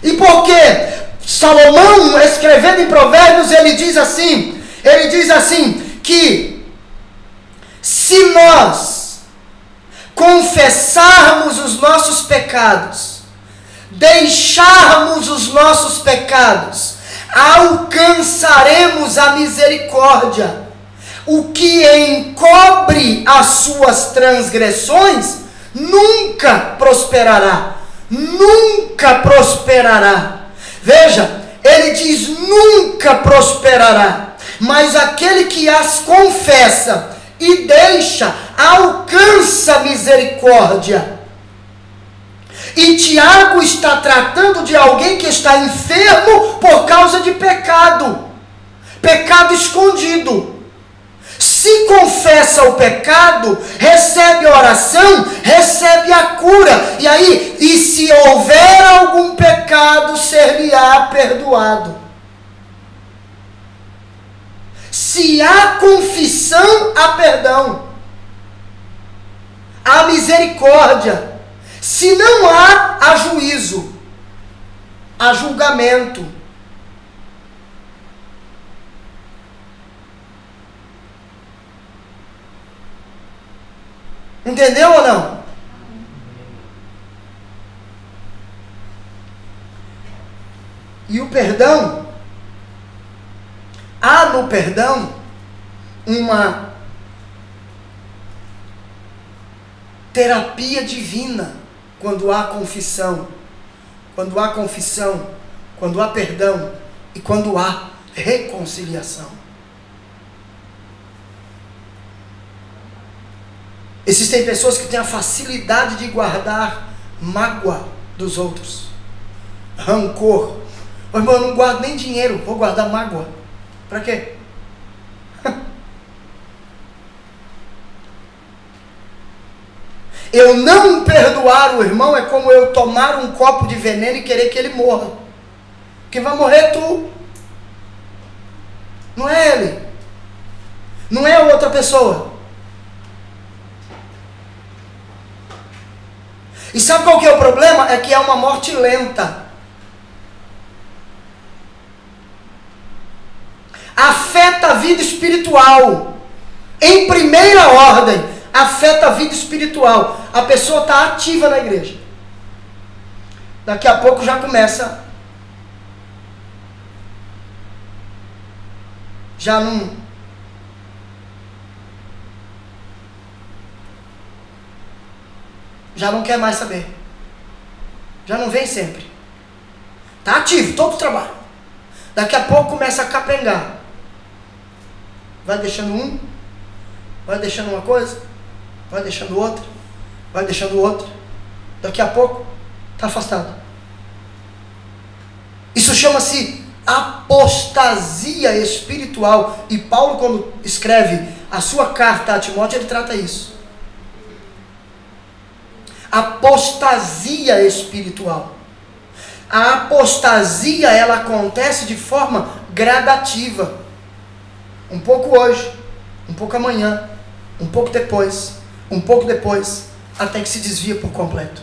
E por quê? Salomão, escrevendo em Provérbios, ele diz assim, que se nós confessarmos os nossos pecados, deixarmos os nossos pecados, alcançaremos a misericórdia. O que encobre as suas transgressões nunca prosperará. Nunca prosperará. Veja, ele diz nunca prosperará. Mas aquele que as confessa e deixa, alcança misericórdia. E Tiago está tratando de alguém que está enfermo por causa de pecado. Pecado escondido. Se confessa o pecado, recebe a oração, recebe a cura. E aí, e se houver algum pecado, ser-lhe-á perdoado. Se há confissão, há perdão, há misericórdia. Se não há, há juízo, há julgamento. Entendeu ou não? E o perdão, há no perdão uma terapia divina quando há confissão. Quando há confissão, quando há perdão e quando há reconciliação. Existem pessoas que têm a facilidade de guardar mágoa dos outros, rancor. Mas, irmão, eu não guardo nem dinheiro, vou guardar mágoa. Para quê? Eu não perdoar o irmão é como eu tomar um copo de veneno e querer que ele morra. Quem vai morrer é tu. Não é ele. Não é a outra pessoa. E sabe qual que é o problema? É que é uma morte lenta. Afeta a vida espiritual. Em primeira ordem, afeta a vida espiritual. A pessoa está ativa na igreja. Daqui a pouco já começa. Já não quer mais saber. Já não vem sempre. Está ativo, todo o trabalho. Daqui a pouco começa a capengar. Vai deixando um, vai deixando uma coisa, vai deixando outra. vai deixando o outro, daqui a pouco está afastado. Isso chama-se apostasia espiritual. E Paulo, quando escreve a sua carta a Timóteo, ele trata isso. Apostasia espiritual. A apostasia, ela acontece de forma gradativa. Um pouco hoje, um pouco amanhã, um pouco depois, até que se desvia por completo.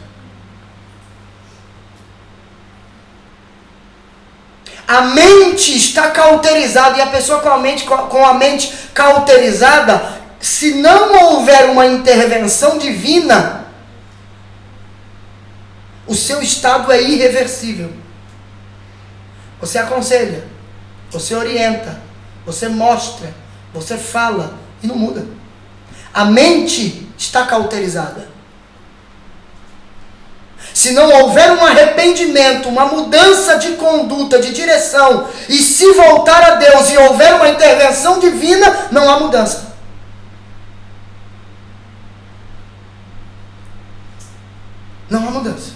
A mente está cauterizada, e a pessoa com a mente cauterizada, se não houver uma intervenção divina, o seu estado é irreversível. Você aconselha, você orienta, você mostra, você fala e não muda. A mente está cauterizada. Se não houver um arrependimento, uma mudança de conduta, de direção, e se voltar a Deus e houver uma intervenção divina, não há mudança. Não há mudança.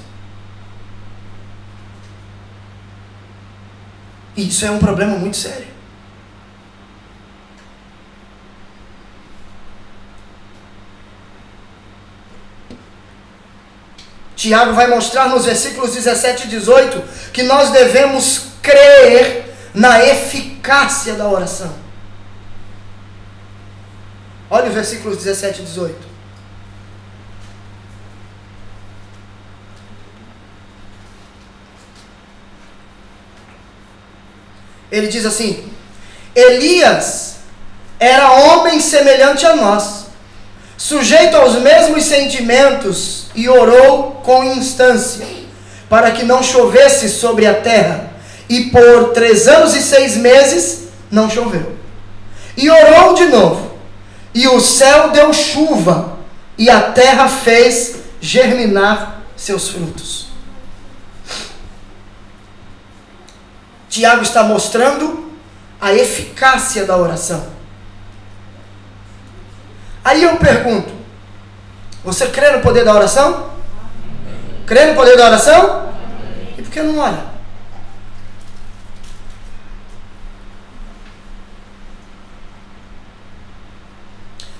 E isso é um problema muito sério. Tiago vai mostrar nos versículos 17 e 18 que nós devemos crer na eficácia da oração. Olha os versículos 17 e 18. Ele diz assim: Elias era homem semelhante a nós, sujeito aos mesmos sentimentos, e orou com instância, para que não chovesse sobre a terra. E por 3 anos e 6 meses não choveu. E orou de novo, e o céu deu chuva, e a terra fez germinar seus frutos. Tiago está mostrando a eficácia da oração. Aí eu pergunto: você crê no poder da oração? Crê no poder da oração? E por que não ora?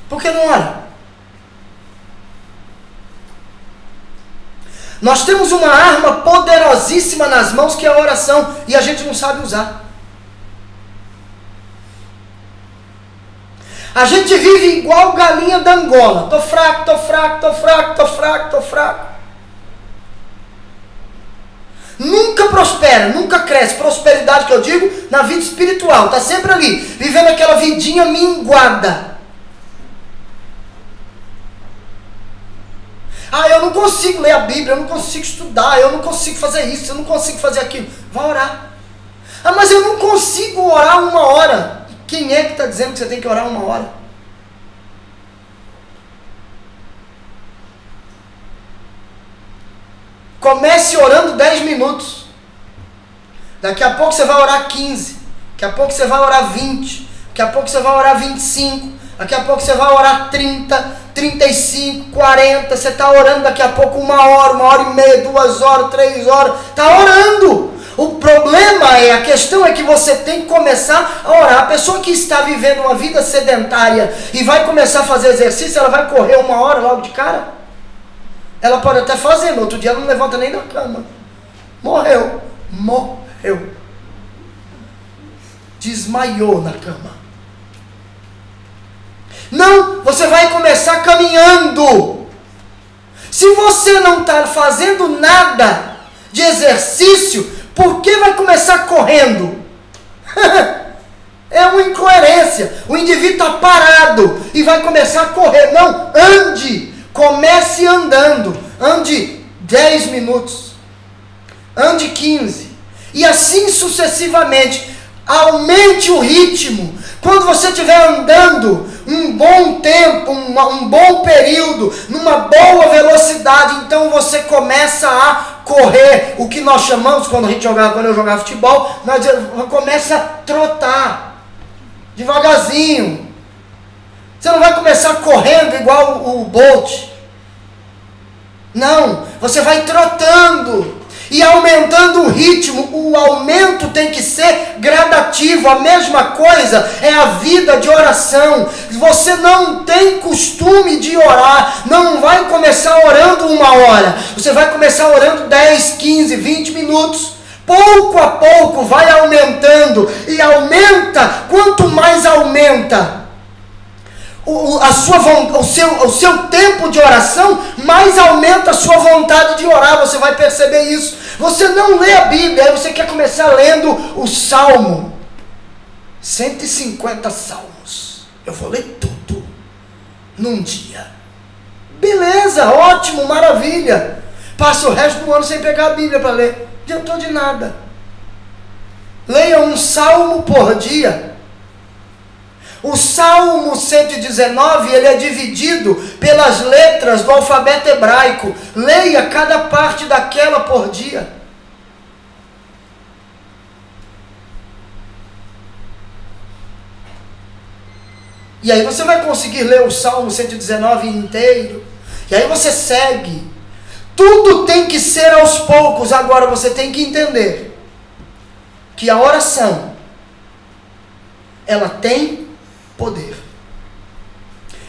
Por que não ora? Nós temos uma arma poderosíssima nas mãos, que é a oração, e a gente não sabe usar. A gente vive igual galinha da Angola. Tô fraco, tô fraco, tô fraco, tô fraco, tô fraco. Nunca prospera, nunca cresce. Prosperidade que eu digo na vida espiritual. Tá sempre ali, vivendo aquela vidinha minguada. Ah, eu não consigo ler a Bíblia, eu não consigo estudar, eu não consigo fazer isso, eu não consigo fazer aquilo. Vai orar. Ah, mas eu não consigo orar 1 hora. Quem é que está dizendo que você tem que orar 1 hora? Comece orando 10 minutos. Daqui a pouco você vai orar 15. Daqui a pouco você vai orar 20. Daqui a pouco você vai orar 25. Daqui a pouco você vai orar 30, 35, 40. Você está orando daqui a pouco 1 hora, 1 hora e meia, 2 horas, 3 horas. Está orando. O problema a questão é que você tem que começar a orar. A pessoa que está vivendo uma vida sedentária e vai começar a fazer exercício, ela vai correr 1 hora logo de cara? Ela pode até fazer, no outro dia ela não levanta nem da cama. Morreu. Desmaiou na cama. Não, você vai começar caminhando. Se você não está fazendo nada de exercício, por que vai começar correndo? É uma incoerência. O indivíduo está parado e vai começar a correr. Não, ande. Comece andando. Ande 10 minutos. Ande 15. E assim sucessivamente. Aumente o ritmo. Quando você estiver andando um bom tempo, um bom período, numa boa velocidade, então você começa a correr. O que nós chamamos, quando eu jogava futebol, nós começa a trotar devagarzinho. Você não vai começar correndo igual o Bolt. Não, você vai trotando e aumentando o ritmo. O aumento tem que ser gradativo. A mesma coisa é a vida de oração. Você não tem costume de orar, não vai começar orando 1 hora. Você vai começar orando 10, 15, 20 minutos. Pouco a pouco vai aumentando. E aumenta, quanto mais aumenta o seu tempo de oração, mais aumenta a sua vontade de orar. Você vai perceber isso. Você não lê a Bíblia, aí você quer começar lendo o Salmo. 150 salmos. Eu vou ler tudo num dia. Beleza, ótimo, maravilha. Passa o resto do ano sem pegar a Bíblia para ler. Não adiantou de nada. Leia um salmo por dia. O Salmo 119, ele é dividido pelas letras do alfabeto hebraico. Leia cada parte daquela por dia. E aí você vai conseguir ler o Salmo 119 inteiro. E aí você segue. Tudo tem que ser aos poucos. Agora você tem que entender que a oração, ela tem poder.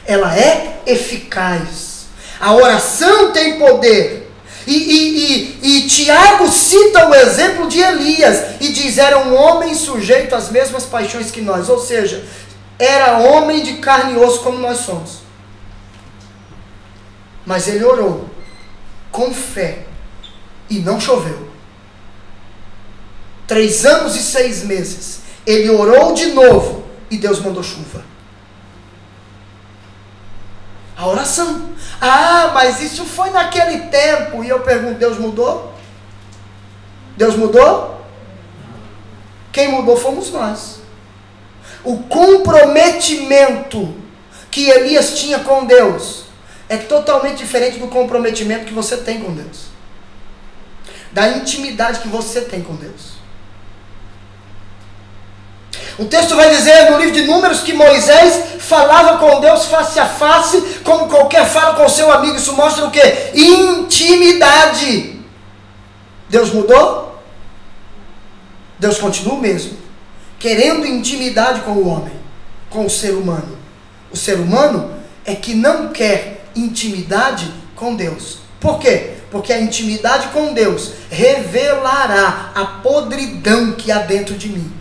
Ela é eficaz. A oração tem poder. E Tiago cita o exemplo de Elias e diz: era um homem sujeito às mesmas paixões que nós. Ou seja, era homem de carne e osso como nós somos. Mas ele orou com fé e não choveu. 3 anos e 6 meses. Ele orou de novo e Deus mandou chuva. A oração. Ah, mas isso foi naquele tempo. E eu pergunto, Deus mudou? Deus mudou? Quem mudou fomos nós. O comprometimento que Elias tinha com Deus é totalmente diferente do comprometimento que você tem com Deus. Da intimidade que você tem com Deus. O texto vai dizer no livro de Números que Moisés falava com Deus face a face, como qualquer fala com seu amigo. Isso mostra o quê? Intimidade. Deus mudou? Deus continua o mesmo, querendo intimidade com o homem, com o ser humano. O ser humano é que não quer intimidade com Deus. Por quê? Porque a intimidade com Deus revelará a podridão que há dentro de mim.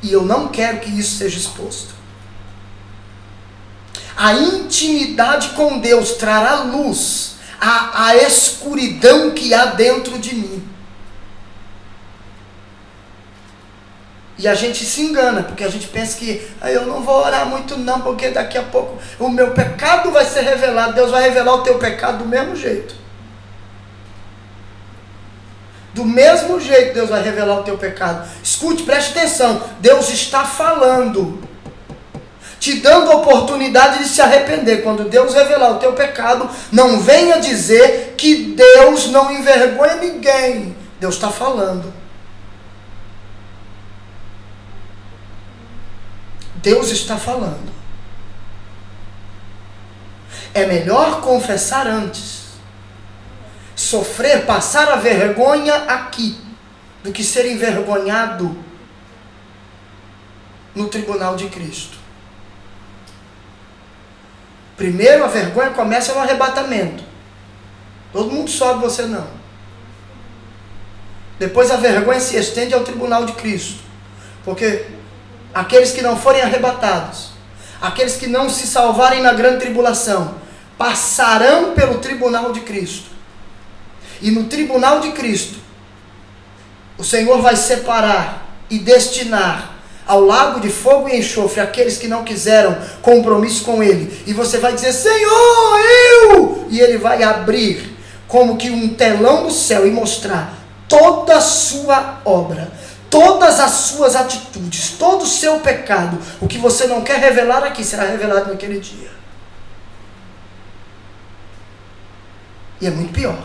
E eu não quero que isso seja exposto. A intimidade com Deus trará luz à escuridão que há dentro de mim. E a gente se engana, porque a gente pensa que eu não vou orar muito não, porque daqui a pouco o meu pecado vai ser revelado. Deus vai revelar o teu pecado do mesmo jeito. Do mesmo jeito Deus vai revelar o teu pecado. Escute, preste atenção. Deus está falando, te dando a oportunidade de se arrepender. Quando Deus revelar o teu pecado, não venha dizer que Deus não envergonha ninguém. Deus está falando. Deus está falando. É melhor confessar antes, sofrer, passar a vergonha aqui, do que ser envergonhado no tribunal de Cristo. Primeiro a vergonha começa no arrebatamento. Todo mundo sobe, você não. Depois a vergonha se estende ao tribunal de Cristo. Porque aqueles que não forem arrebatados, aqueles que não se salvarem na grande tribulação, passarão pelo tribunal de Cristo. E no tribunal de Cristo, o Senhor vai separar e destinar ao lago de fogo e enxofre aqueles que não quiseram compromisso com Ele. E você vai dizer: Senhor, eu! E Ele vai abrir como que um telão do céu e mostrar toda a sua obra, todas as suas atitudes, todo o seu pecado. O que você não quer revelar aqui será revelado naquele dia. E é muito pior,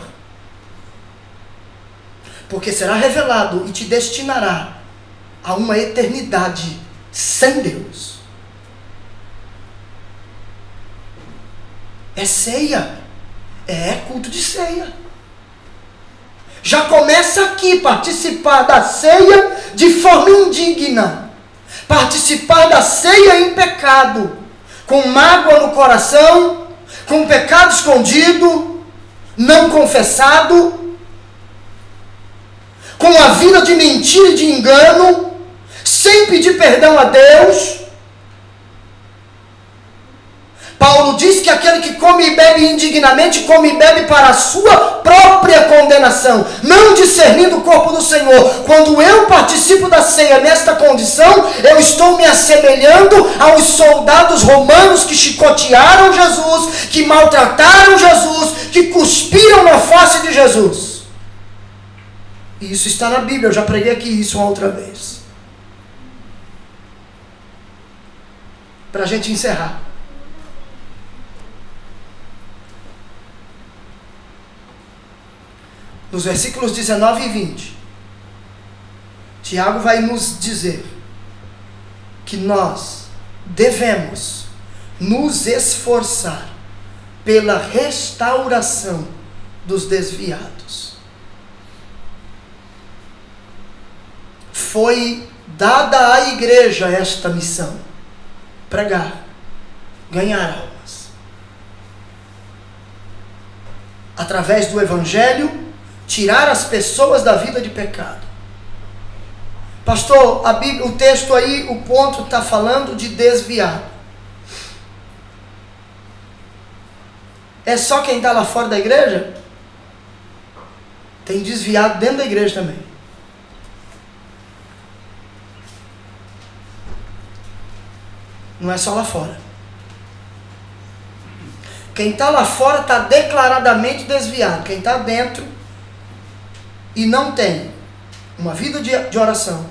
porque será revelado e te destinará a uma eternidade sem Deus. É ceia, é culto de ceia. já começa aqui, participar da ceia de forma indigna, participar da ceia em pecado, com mágoa no coração, com pecado escondido, não confessado, com a vida de mentira e de engano, sem pedir perdão a Deus. Paulo diz que aquele que come e bebe indignamente, come e bebe para a sua própria condenação, não discernindo o corpo do Senhor. Quando eu participo da ceia nesta condição, eu estou me assemelhando aos soldados romanos que chicotearam Jesus, que maltrataram Jesus, que cuspiram na face de Jesus. E isso está na Bíblia, eu já preguei aqui isso uma outra vez. Para a gente encerrar. Nos versículos 19 e 20, Tiago vai nos dizer que nós devemos nos esforçar pela restauração dos desviados. Foi dada à igreja esta missão: pregar, ganhar almas. Através do Evangelho, tirar as pessoas da vida de pecado. Pastor, a Bíblia, o texto aí, o ponto está falando de desviado. É só quem está lá fora da igreja? Tem desviado dentro da igreja também. Não é só lá fora. Quem está lá fora está declaradamente desviado. Quem está dentro e não tem uma vida de oração,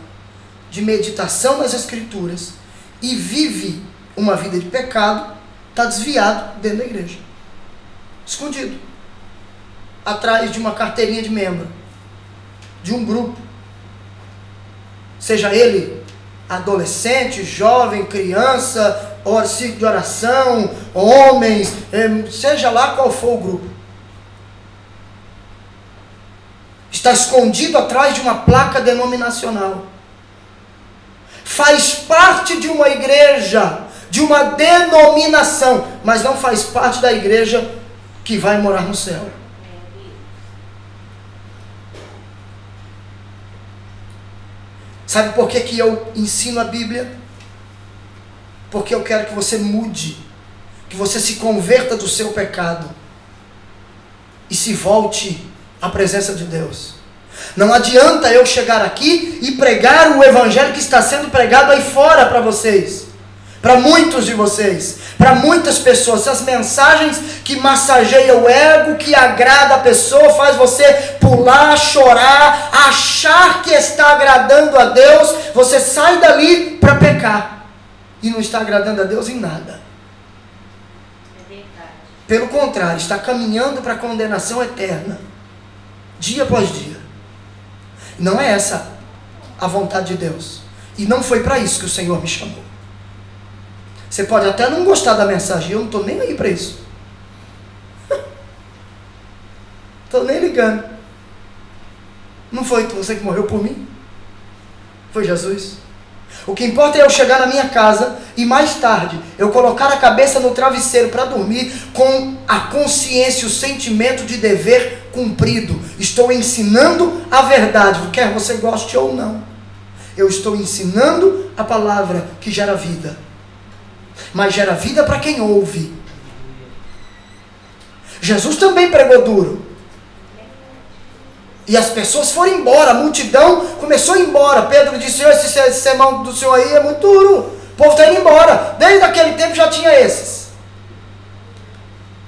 de meditação nas Escrituras, e vive uma vida de pecado, está desviado dentro da igreja. Escondido. Atrás de uma carteirinha de membro. De um grupo. Seja ele adolescente, jovem, criança, círculo de oração, homens, seja lá qual for o grupo. Está escondido atrás de uma placa denominacional. Faz parte de uma igreja, de uma denominação, mas não faz parte da igreja que vai morar no céu. Sabe por que eu ensino a Bíblia? Porque eu quero que você mude, que você se converta do seu pecado e se volte a presença de Deus. Não adianta eu chegar aqui e pregar o evangelho que está sendo pregado aí fora para vocês, para muitos de vocês, para muitas pessoas. Essas mensagens que massageiam o ego, que agrada a pessoa, faz você pular, chorar, achar que está agradando a Deus. Você sai dali para pecar e não está agradando a Deus em nada. Pelo contrário, está caminhando para a condenação eterna, dia após dia. Não é essa a vontade de Deus. E não foi para isso que o Senhor me chamou. Você pode até não gostar da mensagem, eu não estou nem aí para isso. Estou nem ligando. Não foi você que morreu por mim? Foi Jesus. O que importa é eu chegar na minha casa e mais tarde eu colocar a cabeça no travesseiro para dormir com a consciência, o sentimento de dever cumprido. Estou ensinando a verdade, quer você goste ou não. Eu estou ensinando a palavra que gera vida. Mas gera vida para quem ouve. Jesus também pregou duro. E as pessoas foram embora, a multidão começou a ir embora. Pedro disse: esse sermão do senhor aí é muito duro, o povo está indo embora. Desde aquele tempo já tinha esses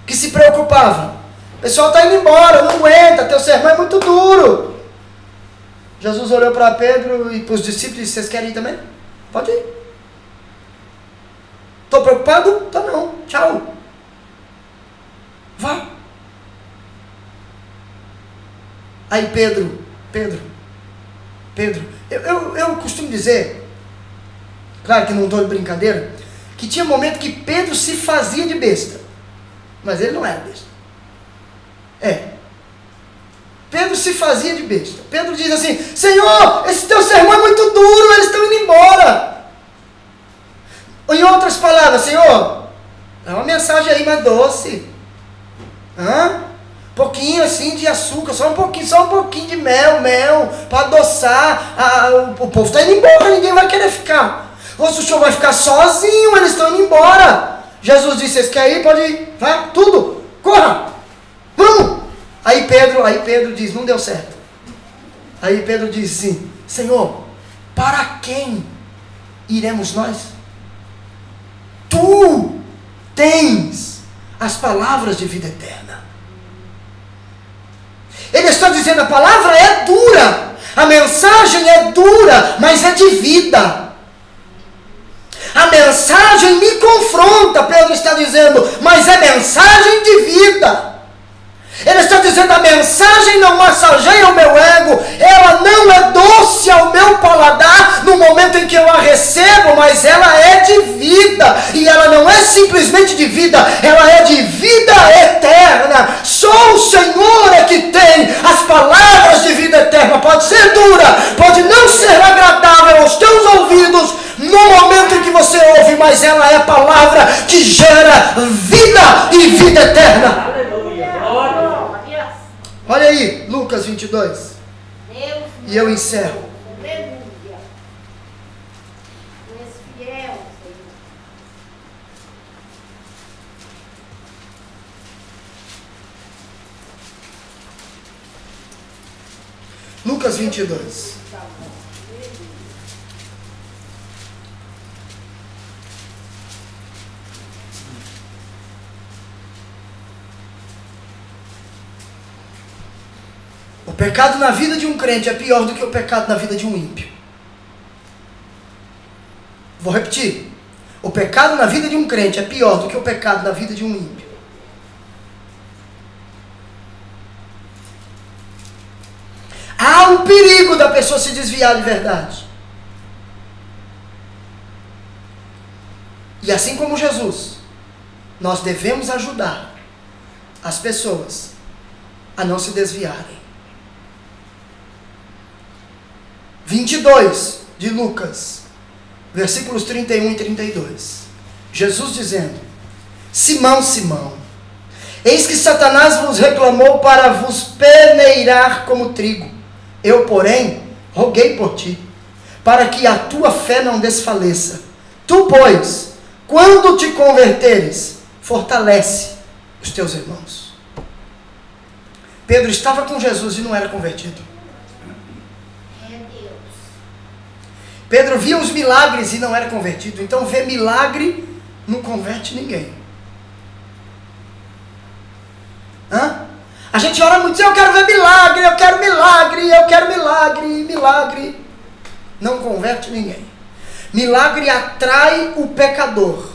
que se preocupavam. O pessoal está indo embora, não aguenta, teu sermão é muito duro. Jesus olhou para Pedro e para os discípulos e disse: vocês querem ir também? Pode ir. Estou preocupado? Tá não, tchau. Vá. Aí Pedro, eu costumo dizer, claro que não estou de brincadeira, que tinha momento que Pedro se fazia de besta, mas ele não era besta. Pedro Pedro se fazia de besta. Pedro diz assim: Senhor, esse teu sermão é muito duro, eles estão indo embora. Ou em outras palavras, Senhor, dá uma mensagem aí mais doce. Pouquinho assim de açúcar, só um pouquinho de mel, para adoçar. O povo está indo embora, ninguém vai querer ficar. Ou se o senhor vai ficar sozinho, eles estão indo embora. Jesus disse: vocês querem ir? Pode ir, vai, tudo, corra, vamos. Aí Pedro diz: não deu certo. Aí Pedro diz assim: Senhor, para quem iremos nós? Tu tens as palavras de vida eterna. Ele está dizendo: a palavra é dura, a mensagem é dura, mas é de vida. A mensagem me confronta, Pedro está dizendo, mas é mensagem de vida. Ele está dizendo: a mensagem não massageia o meu ego, ela não é doce ao meu paladar no momento em que eu a recebo, mas ela é de vida, e ela não é simplesmente de vida, ela é de vida eterna. Só o Senhor é que tem as palavras de vida eterna. Pode ser dura, pode não ser agradável aos teus ouvidos no momento em que você ouve, mas ela é a palavra que gera vida e vida eterna. Olha aí, Lucas 22. E eu encerro. Lucas 22. O pecado na vida de um crente é pior do que o pecado na vida de um ímpio. Vou repetir. O pecado na vida de um crente é pior do que o pecado na vida de um ímpio. Há um perigo da pessoa se desviar de verdade. E assim como Jesus, nós devemos ajudar as pessoas a não se desviarem. 22 de Lucas, versículos 31 e 32. Jesus dizendo: Simão, Simão, eis que Satanás vos reclamou para vos peneirar como trigo. Eu, porém, roguei por ti, para que a tua fé não desfaleça. Tu, pois, quando te converteres, fortalece os teus irmãos. Pedro estava com Jesus e não era convertido. Pedro via os milagres e não era convertido. Então ver milagre não converte ninguém. A gente ora muito: eu quero ver milagre, eu quero milagre, eu quero milagre. Milagre não converte ninguém. Milagre atrai o pecador.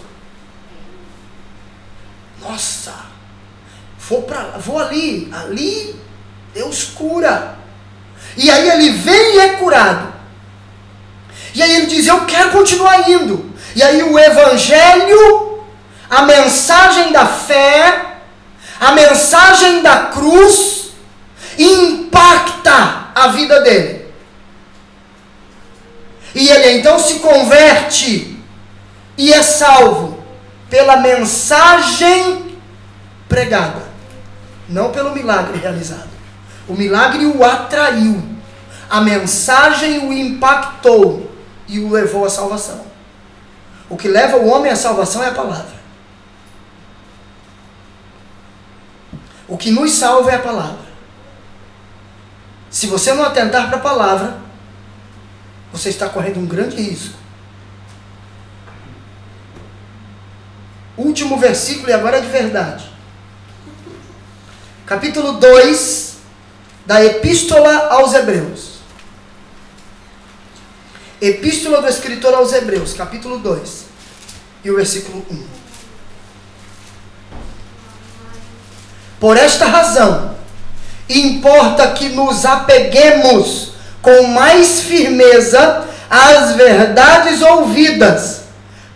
Nossa, vou ali Deus cura. E aí ele vem e é curado. E aí ele diz: eu quero continuar indo. E aí o evangelho, a mensagem da fé, a mensagem da cruz, impacta a vida dele. E ele então se converte e é salvo pela mensagem pregada, não pelo milagre realizado. O milagre o atraiu, a mensagem o impactou e o levou à salvação. O que leva o homem à salvação é a palavra. O que nos salva é a palavra. Se você não atentar para a palavra, você está correndo um grande risco. Último versículo, e agora é de verdade. Capítulo 2 da Epístola aos Hebreus. Epístola do escritor aos Hebreus, capítulo 2, e o versículo 1. Por esta razão, importa que nos apeguemos com mais firmeza às verdades ouvidas,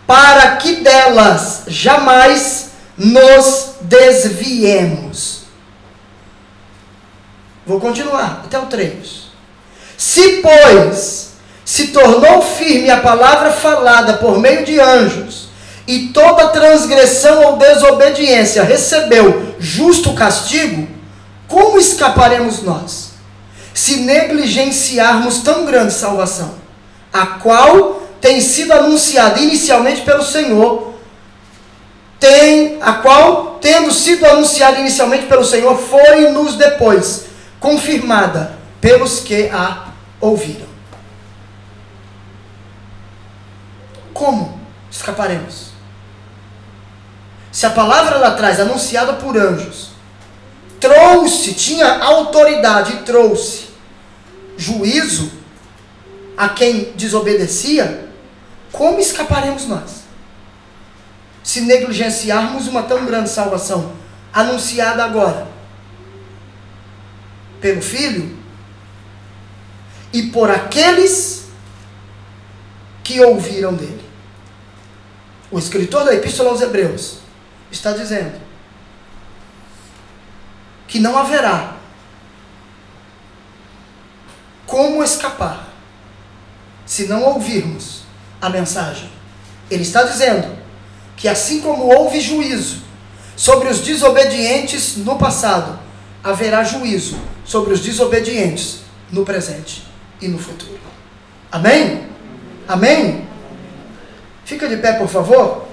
para que delas jamais nos desviemos. Vou continuar até o 3. Se, pois, se tornou firme a palavra falada por meio de anjos, e toda transgressão ou desobediência recebeu justo castigo, como escaparemos nós, se negligenciarmos tão grande salvação, a qual tem sido anunciada inicialmente pelo Senhor, a qual, tendo sido anunciada inicialmente pelo Senhor, foi-nos depois confirmada pelos que a ouviram. Como escaparemos? Se a palavra lá atrás, anunciada por anjos, tinha autoridade e trouxe juízo a quem desobedecia, como escaparemos nós? Se negligenciarmos uma tão grande salvação, anunciada agora pelo Filho e por aqueles que ouviram dele. O escritor da Epístola aos Hebreus está dizendo que não haverá como escapar se não ouvirmos a mensagem. Ele está dizendo que assim como houve juízo sobre os desobedientes no passado, haverá juízo sobre os desobedientes no presente e no futuro. Amém? Amém? Fica de pé, por favor.